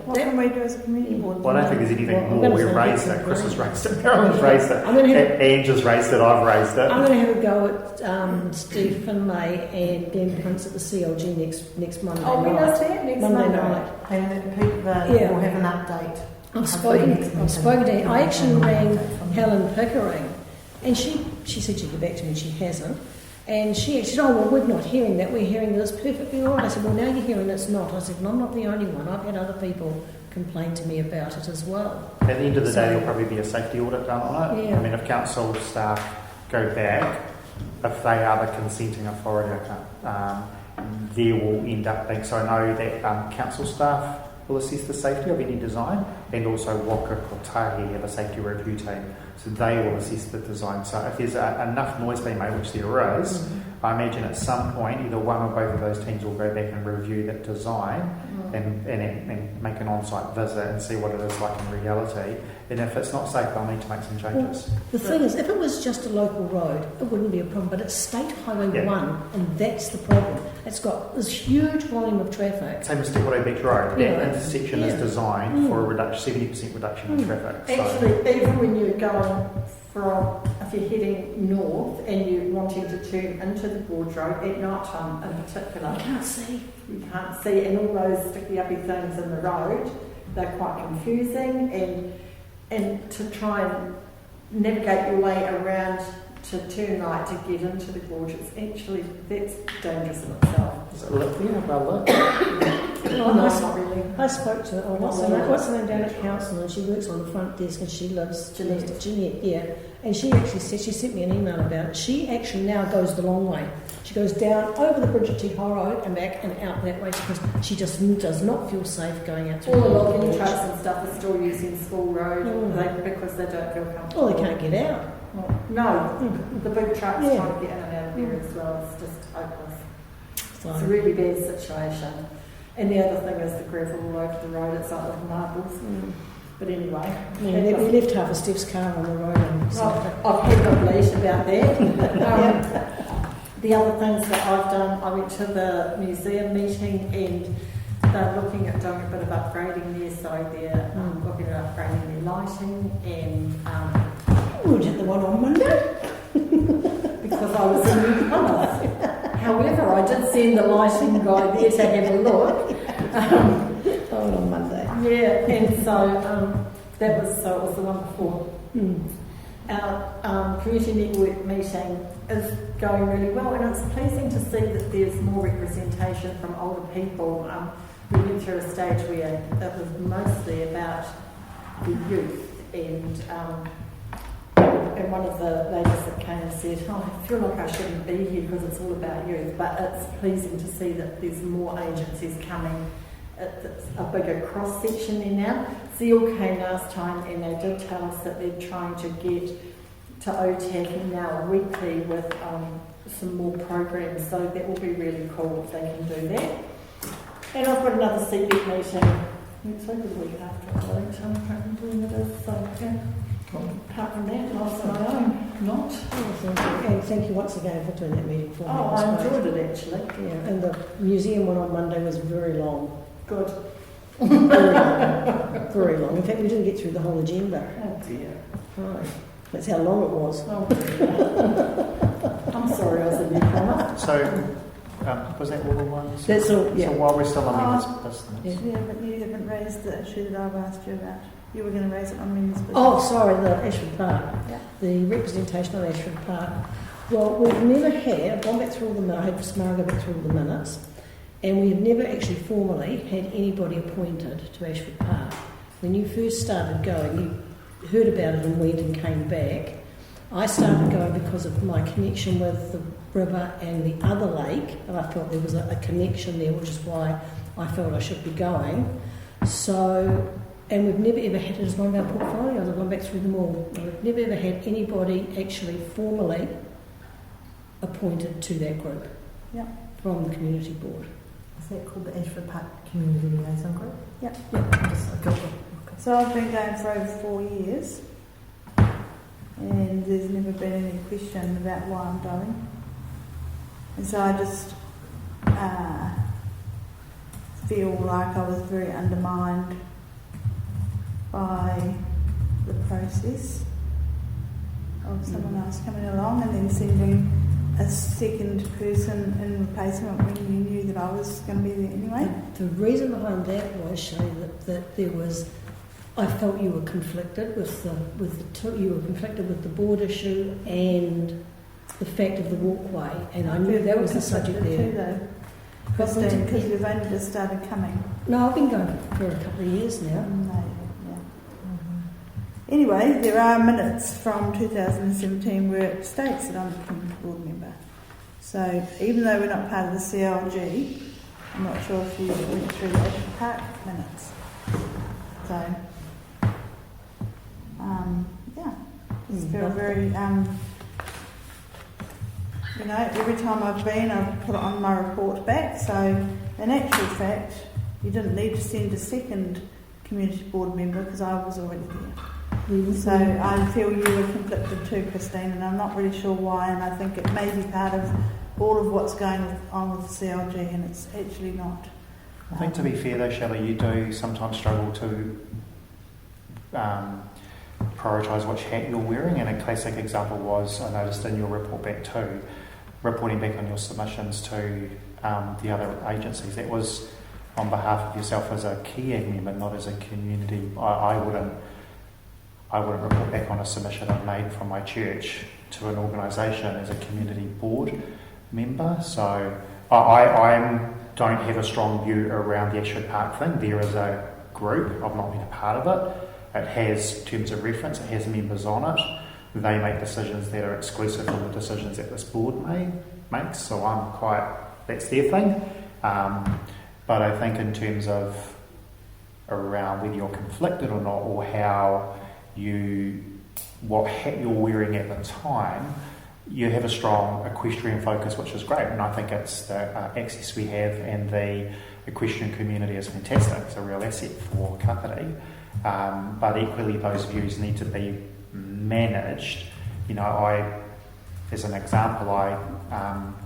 What can we do as a community board? Well, I don't think there's anything more. We've raised it. Chris has raised it. Carolyn's raised it. Ange has raised it. I've raised it. I'm going to have a go at Steve Finlay and Ben Prince at the CLG next Monday night. When is that? Next Monday night. And people will have an update. I've spoken to her. I actually rang Helen Pickering, and she said she'd get back to me, and she hasn't. And she said, oh, well, we're not hearing that. We're hearing that it's perfectly all right. I said, well, now you're hearing it's not. I said, well, I'm not the only one. I've had other people complain to me about it as well. At the end of the day, there'll probably be a safety audit done on it. Yeah. I mean, if council staff go back, if they are the consenting authority, there will end up being. So I know that council staff will assess the safety of any design, and also Waka Kotahi have a safety review team, so they will assess the design. So if there's enough noise being made, which there is, I imagine at some point either one or both of those teams will go back and review that design and make an on-site visit and see what it is like in reality. And if it's not safe, they'll need to make some changes. Well, the thing is, if it was just a local road, it wouldn't be a problem, but it's State Highway 1, and that's the problem. It's got this huge volume of traffic. Same as Te Horo Beach Road. That intersection is designed for a 70% reduction in traffic. Actually, even when you're going if you're heading north and you're wanting to turn into the Gorge Road at night time in particular, You can't see, and all those sticky uppy things in the road, they're quite confusing, and to try and navigate your way around to turn right to get into the gorge, that's dangerous in itself. Is it lit there? Well lit? Not really. I spoke to what's her name down at council, and she works on the front desk, and she lives Jeanette, and she actually said, she sent me an email about it. She actually now goes the long way. She goes down over the bridge at Te Horo and back and out that way, because she just does not feel safe going out to all the logging trucks and stuff are still using School Road because they don't feel comfortable. Well, they can't get out. No, the big trucks trying to get in and out of there as well. It's just hopeless. It's a really bad situation. And the other thing is the gravel all over the road. It's like little marbles. But anyway, we left half of Steph's car on the road. I've had a bleat about that. The other things that I've done, I went to the museum meeting, and they're looking at doing a bit of upgrading there. So they're looking at upgrading their lighting, and we did the one on Monday because I was in New Plymouth. However, I did send the lighting guy there to have a look. On Monday. Yeah, and so it was the one before. Our community network meeting is going really well, and it's pleasing to see that there's more representation from older people. We went through a stage where it was mostly about the youth, and one of the ladies that came said, I feel like I shouldn't be here because it's all about youth, but it's pleasing to see that there's more agencies coming. It's a bigger cross-section there now. Zeal came last time, and they did tell us that they're trying to get to Ōtaki now weekly with some more programs, so that will be really cool if they can do that. And I've got another CBIC meeting next week or the week after, I can't remember when it is, so yeah. Apart from that, lost my own, not. And thank you once again for doing that meeting for me. Oh, I enjoyed it actually. Yeah, and the museum one on Monday was very long. Good. Very long. Very long. In fact, we didn't get through the whole agenda. Oh dear. Right. That's how long it was. Oh dear. I'm sorry, I was a newcomer. So, was that all the ones? That's all, yeah. So while we're still on members' business. Yeah. Yeah, but you haven't raised the issue that I've asked you about. You were going to raise it on members' business. Oh, sorry, the Ashford Park. Yeah. The representation of Ashford Park. Well, we've never had, I've gone back through all the minutes, I had Smara go back through all the minutes, and we have never actually formally had anybody appointed to Ashford Park. When you first started going, you heard about it and went and came back. I started going because of my connection with the river and the other lake, and I felt there was a connection there, which is why I felt I should be going. So, and we've never ever had it as one of our portfolios. I've gone back through them all. We've never ever had anybody actually formally appointed to that group. Yeah. From the community board. Is that called the Ashford Park Community Liaison Group? Yeah. Okay. So I've been going for over 4 years, and there's never been any question about why I'm going. And so I just feel like I was very undermined by the process of someone else coming along and then sending a second person in replacement when you knew that I was going to be there anyway. The reason behind that was, Shelley, that there was, I felt you were conflicted with the two, you were conflicted with the board issue and the fact of the walkway, and I knew that was the subject there. Too, though. Christine, because you've only just started coming. No, I've been going for a couple of years now. No, yeah. Anyway, there are minutes from 2017 where it states that I'm a community board member. So even though we're not part of the CLG, I'm not sure if you went through the Ashford Park minutes. So, yeah, just feel very, you know, every time I've been, I've put it on my report back. So, in actual fact, you didn't need to send a second community board member because I was already there. So I feel you were conflicted too, Christine, and I'm not really sure why, and I think it may be part of all of what's going on with the CLG, and it's actually not. I think to be fair though, Shelley, you do sometimes struggle to prioritise which hat you're wearing, and a classic example was, I noticed in your report back too, reporting back on your submissions to the other agencies, that was on behalf of yourself as a key ag member, not as a community. I wouldn't report back on a submission I've made from my church to an organisation as a community board member. So I don't have a strong view around the Ashford Park thing. There is a group, I've not been a part of it. It has terms of reference, it has members on it. They make decisions that are exclusive from the decisions that this board makes. So that's their thing. But I think in terms of around whether you're conflicted or not, or what hat you're wearing at the time, you have a strong equestrian focus, which is great, and I think it's the access we have, and the equestrian community is fantastic. It's a real asset for Kapiti, but equally those views need to be managed. You know, as an example, I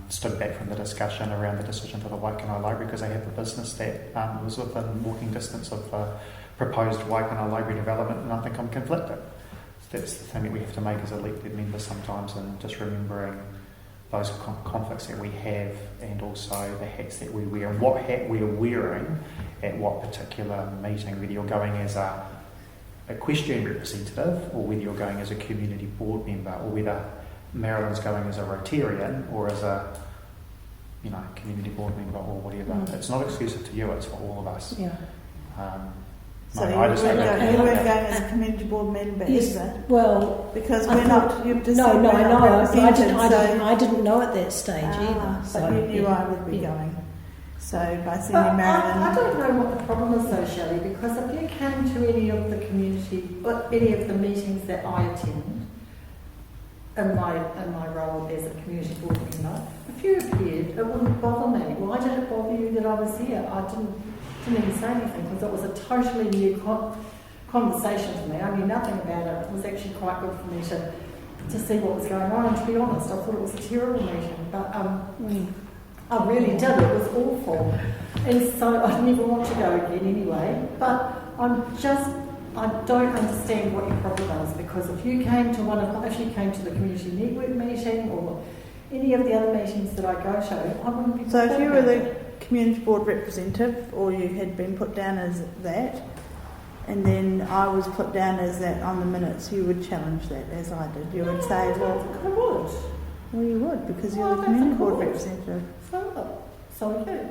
stood back from the discussion around the decision for the Waikanae Library because I have a business that was within walking distance of the proposed Waikanae Library development, and I think I'm conflicted. That's the thing that we have to make as elected members sometimes, and just remembering those conflicts that we have, and also the hats that we wear, and what hat we're wearing at what particular meeting, whether you're going as a equestrian representative or whether you're going as a community board member, or whether Marilyn's going as a Rotarian or as a community board member or whatever. It's not exclusive to you, it's for all of us. Yeah. So you weren't going as a community board member, yes, either? Well, because we're not. You've just no, I know. I didn't know at that stage either. But So you knew I would be going. So by sending Marilyn, I don't know what the problem is though, Shelley, because if you came to any of the any of the meetings that I attend in my role as a community board member, if you appeared, it wouldn't bother me. Why did it bother you that I was here? I didn't even say anything because it was a totally new conversation for me. I knew nothing about it. It was actually quite good for me to see what was going on, and to be honest, I thought it was a terrible meeting. But I really did. It was awful. And so I never want to go again anyway. But I don't understand what your problem is, because if you came to the community network meeting or any of the other meetings that I go to, I wouldn't be. So if you were the community board representative, or you had been put down as that, and then I was put down as that on the minutes, you would challenge that, as I did. You would say, well, I would. well, you would, because you're Well, the I community don't board think I would. representative. So you.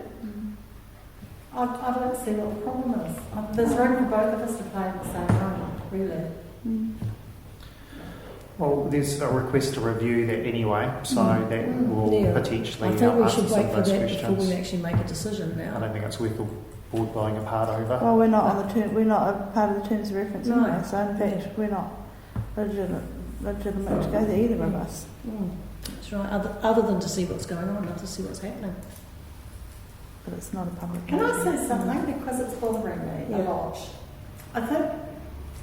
I don't see what the problem is. There's room for both of us to play in the same role, really. Mm. Well, there's a request to review that anyway, so that will Yeah. potentially I think we answer should some wait of for those that before we questions. actually make a decision I now. don't think it's worth the board blowing apart over. Well, we're not on the term. We're not a part of the terms of reference No. anyway. So in fact, we're not legitimate to go there, either of us. That's right. Other than to see what's going on, not to see what's happening. But it's not a public. Can I meeting. say something? Because it's bothering me Yeah. a lot. I think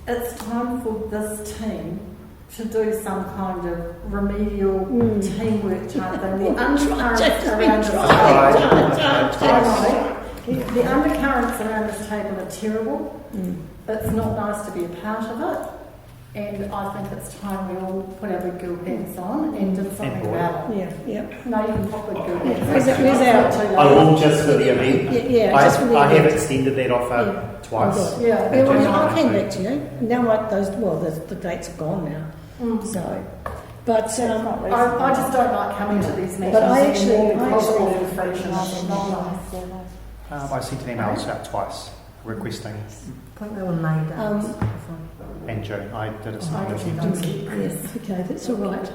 it's time for this team to do some kind of remedial teamwork type thing. The undercurrents around the undercurrents around this table are terrible. It's not nice to be a part of it. And I think it's time we all put our big girl pants on and did something about it. Yeah. No, you can pop big girl pants. Where's our- I will just for the event. Yeah, just for the I have event. extended that offer twice. Oh, good. Yeah. Yeah, well, I came back to you. Now, the dates are gone now. So, but I just don't like coming to these meetings. But I actually- anymore I because actually- of all the friction. It's not nice. I sent an email out twice requesting I think they were May dates. in June. I did a I small actually attempt. don't keep yes, okay, that's all right.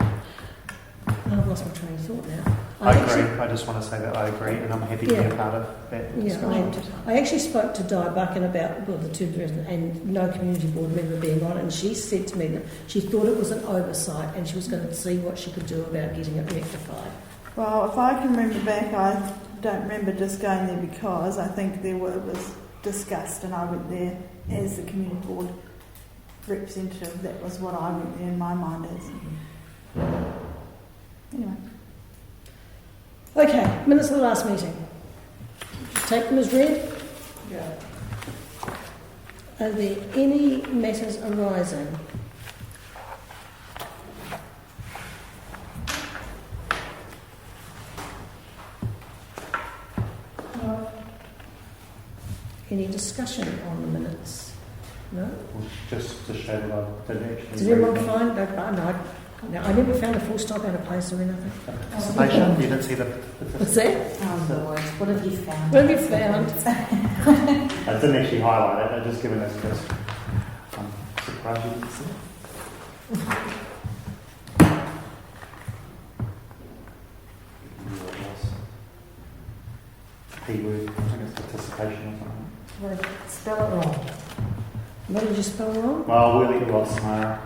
I've lost my train of thought now. I actually- agree. I just want to say that I agree, and I'm happy to be Yeah. a part of that Yeah, discussion. I actually spoke to Di Buchan about the terms of reference and no community board member being on it, and she said to me that she thought it was an oversight and she was going to see what she could do about getting it rectified. Well, if I can remember back, I don't remember just going there because I think it was discussed, and I went there as the community board representative. That was what I went there in my mind as. Anyway. Okay, minutes of the last meeting. Take them as read. Yeah. Are there any matters arising? No. Any discussion on the minutes? No? Just to show that I did actually. Did everyone find that? No, I never found a full stop out of place or anything. Participation? You didn't see the. What's that? Oh Lord, what have you found? What have you found? I didn't actually highlight it. I just given it because I'm surprised you didn't see it. P word. I think it's participation or something. Spell it wrong. What did you spell wrong? Well, we'll leave it lost tomorrow.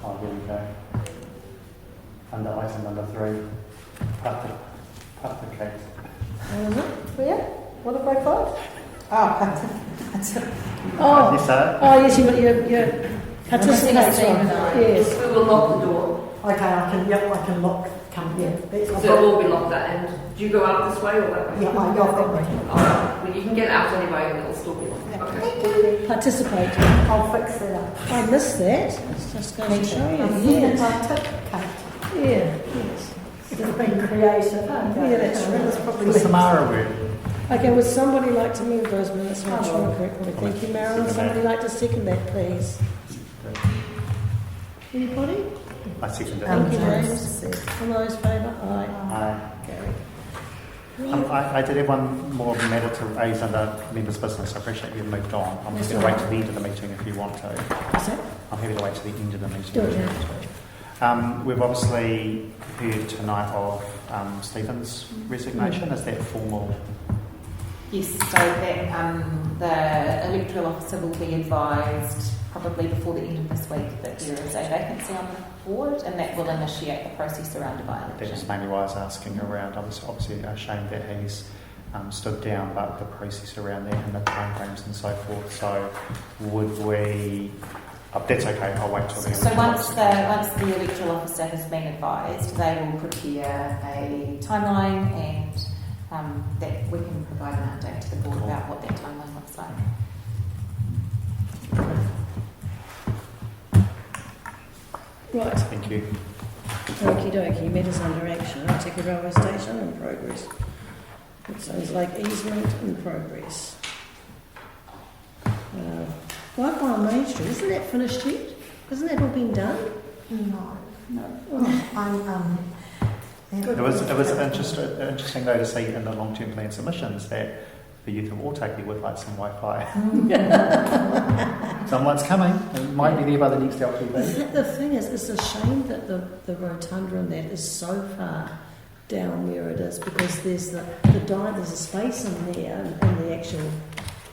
Oh, here we go. Under item number 3, participate. What was it? Where? What have I got? Oh, You say it? oh yes, you participate. Yes. We will lock the door. Okay, I can lock. So it'll all be locked at end. Do you go out this way or that way? Yeah, I got that. Alright, well you can get out anyway and it'll still be locked. Okay. Participate. I'll fix it up. I missed that. It's just going to show you. Yes. Yeah. Yes. It's been creative, huh? Yeah, that's right. That's probably What's the Mara word? Okay, would somebody like to move those minutes? I'm sure correctly. Thank you, Marilyn. Somebody like to second that, please? Anybody? I second it. Thank you, James. All those in favour? Aye. Aye. Carried. I did have one more matter to raise under members' business. I appreciate you've moved on. I'm That's happy to all wait right. to the end of the meeting if you want to. What's that? I'm happy to wait to the end of the meeting. Do it, if you yeah. want to. We've obviously heard tonight of Stephen's resignation. Is that formal? Yes, so that the electoral officer will be advised probably before the end of this week that there is a vacancy on the board, and that will initiate the process around a by-election. That's mainly why I was asking around. I was obviously ashamed that he's stood down, but the process around that and the timeframes and so forth. So would we? That's okay. I'll wait till the. So once the electoral officer has been advised, they will prepare a timeline, and that we can provide an update to the board about what that timeline looks like. Right. Thank you. Okie dokie, matters under action. Ōtaki railway station in progress. It sounds like easement in progress. Wi-Fi on Main Street, isn't that finished yet? Hasn't that all been done? No. Oh. It was interesting though to see in the long-term plan submissions that the youth of Ōtaki would like some Wi-Fi. Someone's coming. It might be there by the next LTV. The thing is, it's a shame that the rotunda and that is so far down where it is, because there's there's a space in there in the actual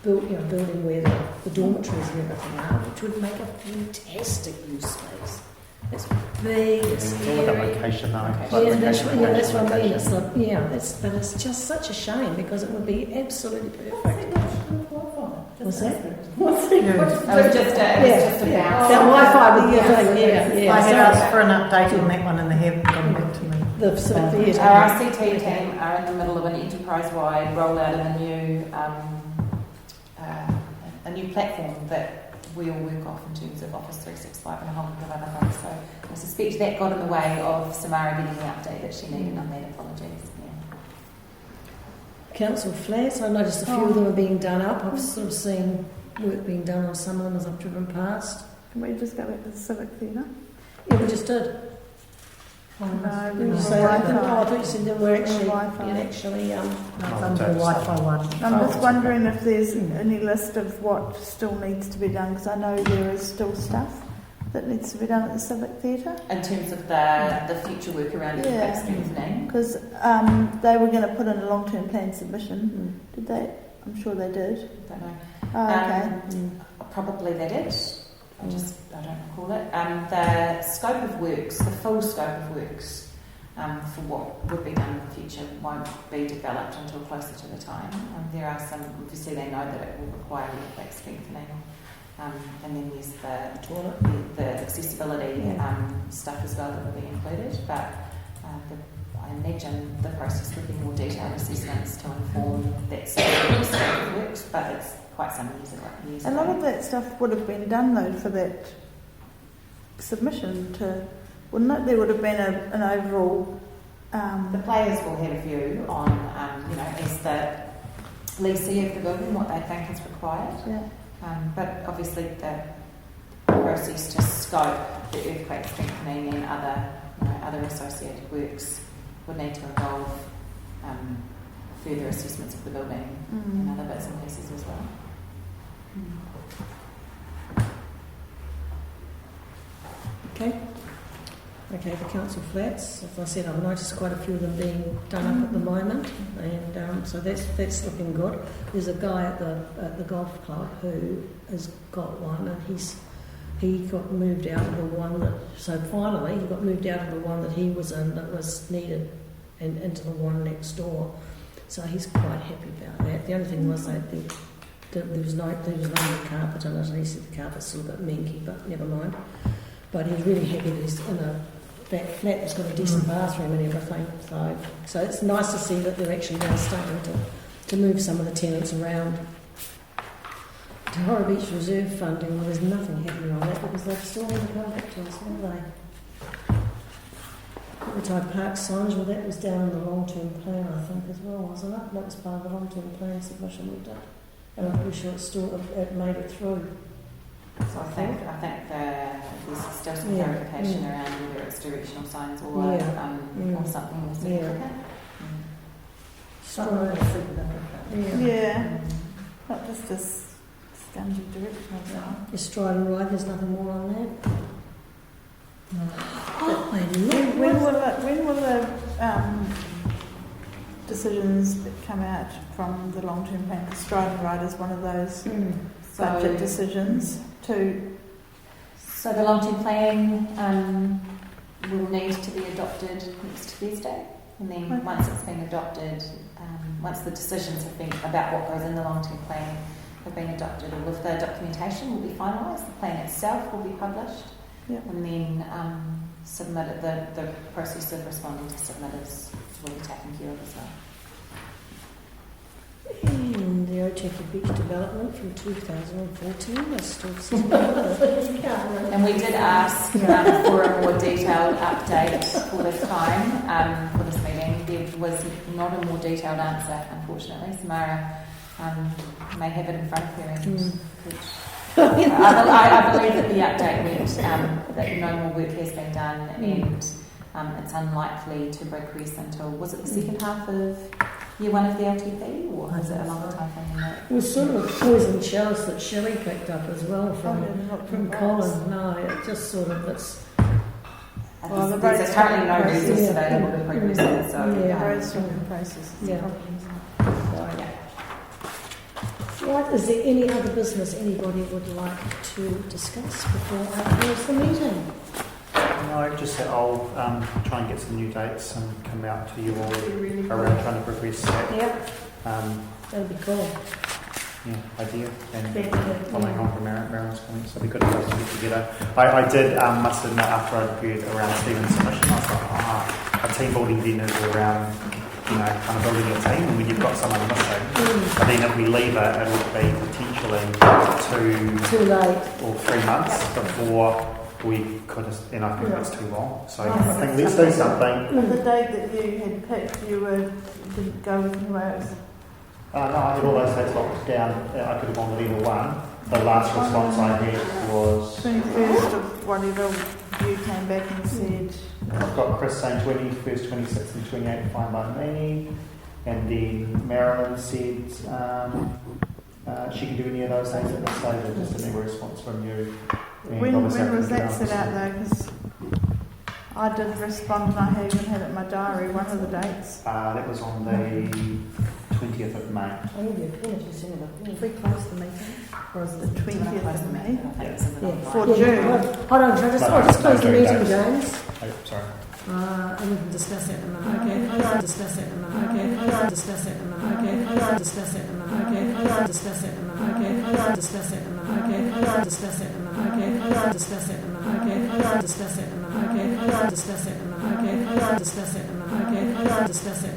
building where the dormitories and everything are, which would make a fantastic use space. It's big, it's It's all about airy. location though. That's what I mean. But it's just such a shame because it would be absolutely perfect. What's that? It was just a bounce. That Wi-Fi would be a thing, I had asked for an update on that one and they haven't gone back to me. The theatre. Our ICT team are in the middle of an enterprise-wide rollout of a new platform that we all work off in terms of Office 365 and a whole lot of other things. So I suspect that got in the way of Samara getting the update that she needed on that. Apologies. Council flats, I noticed a few of them are being done up. I've sort of seen work being done on some of them as I've driven past. Can we just go back to the Civic Theatre? Yeah, we just did. No, Did you say that? No, I thought you said there were actually, That's under the Wi-Fi one. I'm just wondering if there's any list of what still needs to be done, because I know there is still stuff that needs to be done at the Civic Theatre. In terms of the future work around it, Yeah. strengthening. Because they were going to put in a long-term plan submission. Did they? I'm sure they did. Don't know. Oh, okay. Probably they did. I don't recall it. The scope of works, the full scope of works for what would be done in the future won't be developed until closer to the time. There are some, obviously they know that it will require earthquake strengthening. And then there's the accessibility stuff as well that will be included. But I imagine the process would be more detailed assessments to inform that scope of works, but it's quite some years ago. A lot of that stuff would have been done though for that submission to, wouldn't it? There would have been an overall. The players will have a view on, as the lessee of the building, what they think is required. Yeah. But obviously the process to scope the earthquake strengthening and other associated works would need to involve further assessments of the building and other bits and pieces as well. Okay, the council flats, as I said, I've noticed quite a few of them being done up at the moment, and so that's looking good. There's a guy at the golf club who has got one, and he got moved out of the one that, so finally he got moved out of the one that he was in that was needed and into the one next door. So he's quite happy about that. The only thing was that there was no carpet in it, and he said the carpet's still a bit minky, but never mind. But he's really happy that he's in that flat that's got a decent bathroom and everything. So it's nice to see that they're actually now starting to move some of the tenants around. Tahara Beach Reserve funding, well, there's nothing happening on that because they've still haven't come back to us, have they? Retired Park signs, well, that was down in the long-term plan, I think, as well, wasn't it? That was part of the long-term plan submission we did. And I'm pretty sure it made it through. So I think there's still some clarification around whether it's directional signs or something more significant. Yeah. Not just a scungy directional sign. Your stride and ride, there's nothing more on that. Oh, When will the decisions that come out from the long-term plan? Because stride and ride is one of those budget decisions too. So the long-term plan will need to be adopted next Thursday. And then Okay. once it's been adopted, once the decisions have been about what goes in the long-term plan have been adopted, all of the documentation will be finalised, the plan itself will be published, Yeah. and then submitted. The process of responding to submitters will be taken care of as well. And the Ōtaki Beach development from 2014 is still sitting there. And we did ask for a more detailed update for this time, for this meeting. There was not a more detailed answer, unfortunately. Samara may have it in front of her. And I believe that the update meant that no more work has been done, and it's unlikely to progress until, was it the second half of year one of the LTP, or is it a longer time frame than that? It was sort of poison shells that Shelley picked up as well from Colin. No, it just sort of, it's... Well, There's currently no resource Yeah. available to progress it, so... Yeah. Brainstorming process is Yeah. a problem. yeah. Right, is there any other business anybody would like to discuss before I close the meeting? No, just that I'll try and get some new dates and come out to you all around trying to progress that. Yep, that'll be cool. Yeah, idea. And following on from Marilyn's comments, it'll be good for us to get together. I did, must admit, after I'd heard around Stephen's submission, I was like, a team building dinner is around, kind of building a team, and when you've got someone missing, and then if we leave it, it would be potentially Too late. 2 or 3 months before we could have, and I think that's too long. So I think let's do something. And the date that you had picked, didn't go with anywhere else. No, I had all those dates locked down. I could have gone with either one. The last response I had was 21st of whatever you came back and said. I've got Chris saying 21st, 26th and 28th fine by me. And then Marilyn said she can do any of those days at this stage. I just didn't have a response from you. And When obviously I was couldn't that get set out though? Because I did respond and I even had it in my diary, one of the dates. that was on the 20th of May. I think the 20% of it. If we close the meeting, or is it the 20th of May? Yeah. For Yeah. June. Hold on, can I just close the meeting, James? Oh, sorry. And we can discuss that in a minute. Okay, discuss that in a minute. Okay, discuss that in a minute. Okay, discuss that in a minute. Okay, discuss that in a minute. Okay, discuss that in a minute. Okay, discuss that in a minute. Okay, discuss that in a minute. Okay, discuss that in a minute. Okay, discuss that in a minute. Okay, discuss that in a minute. Okay, discuss that in a minute. Okay, discuss that in a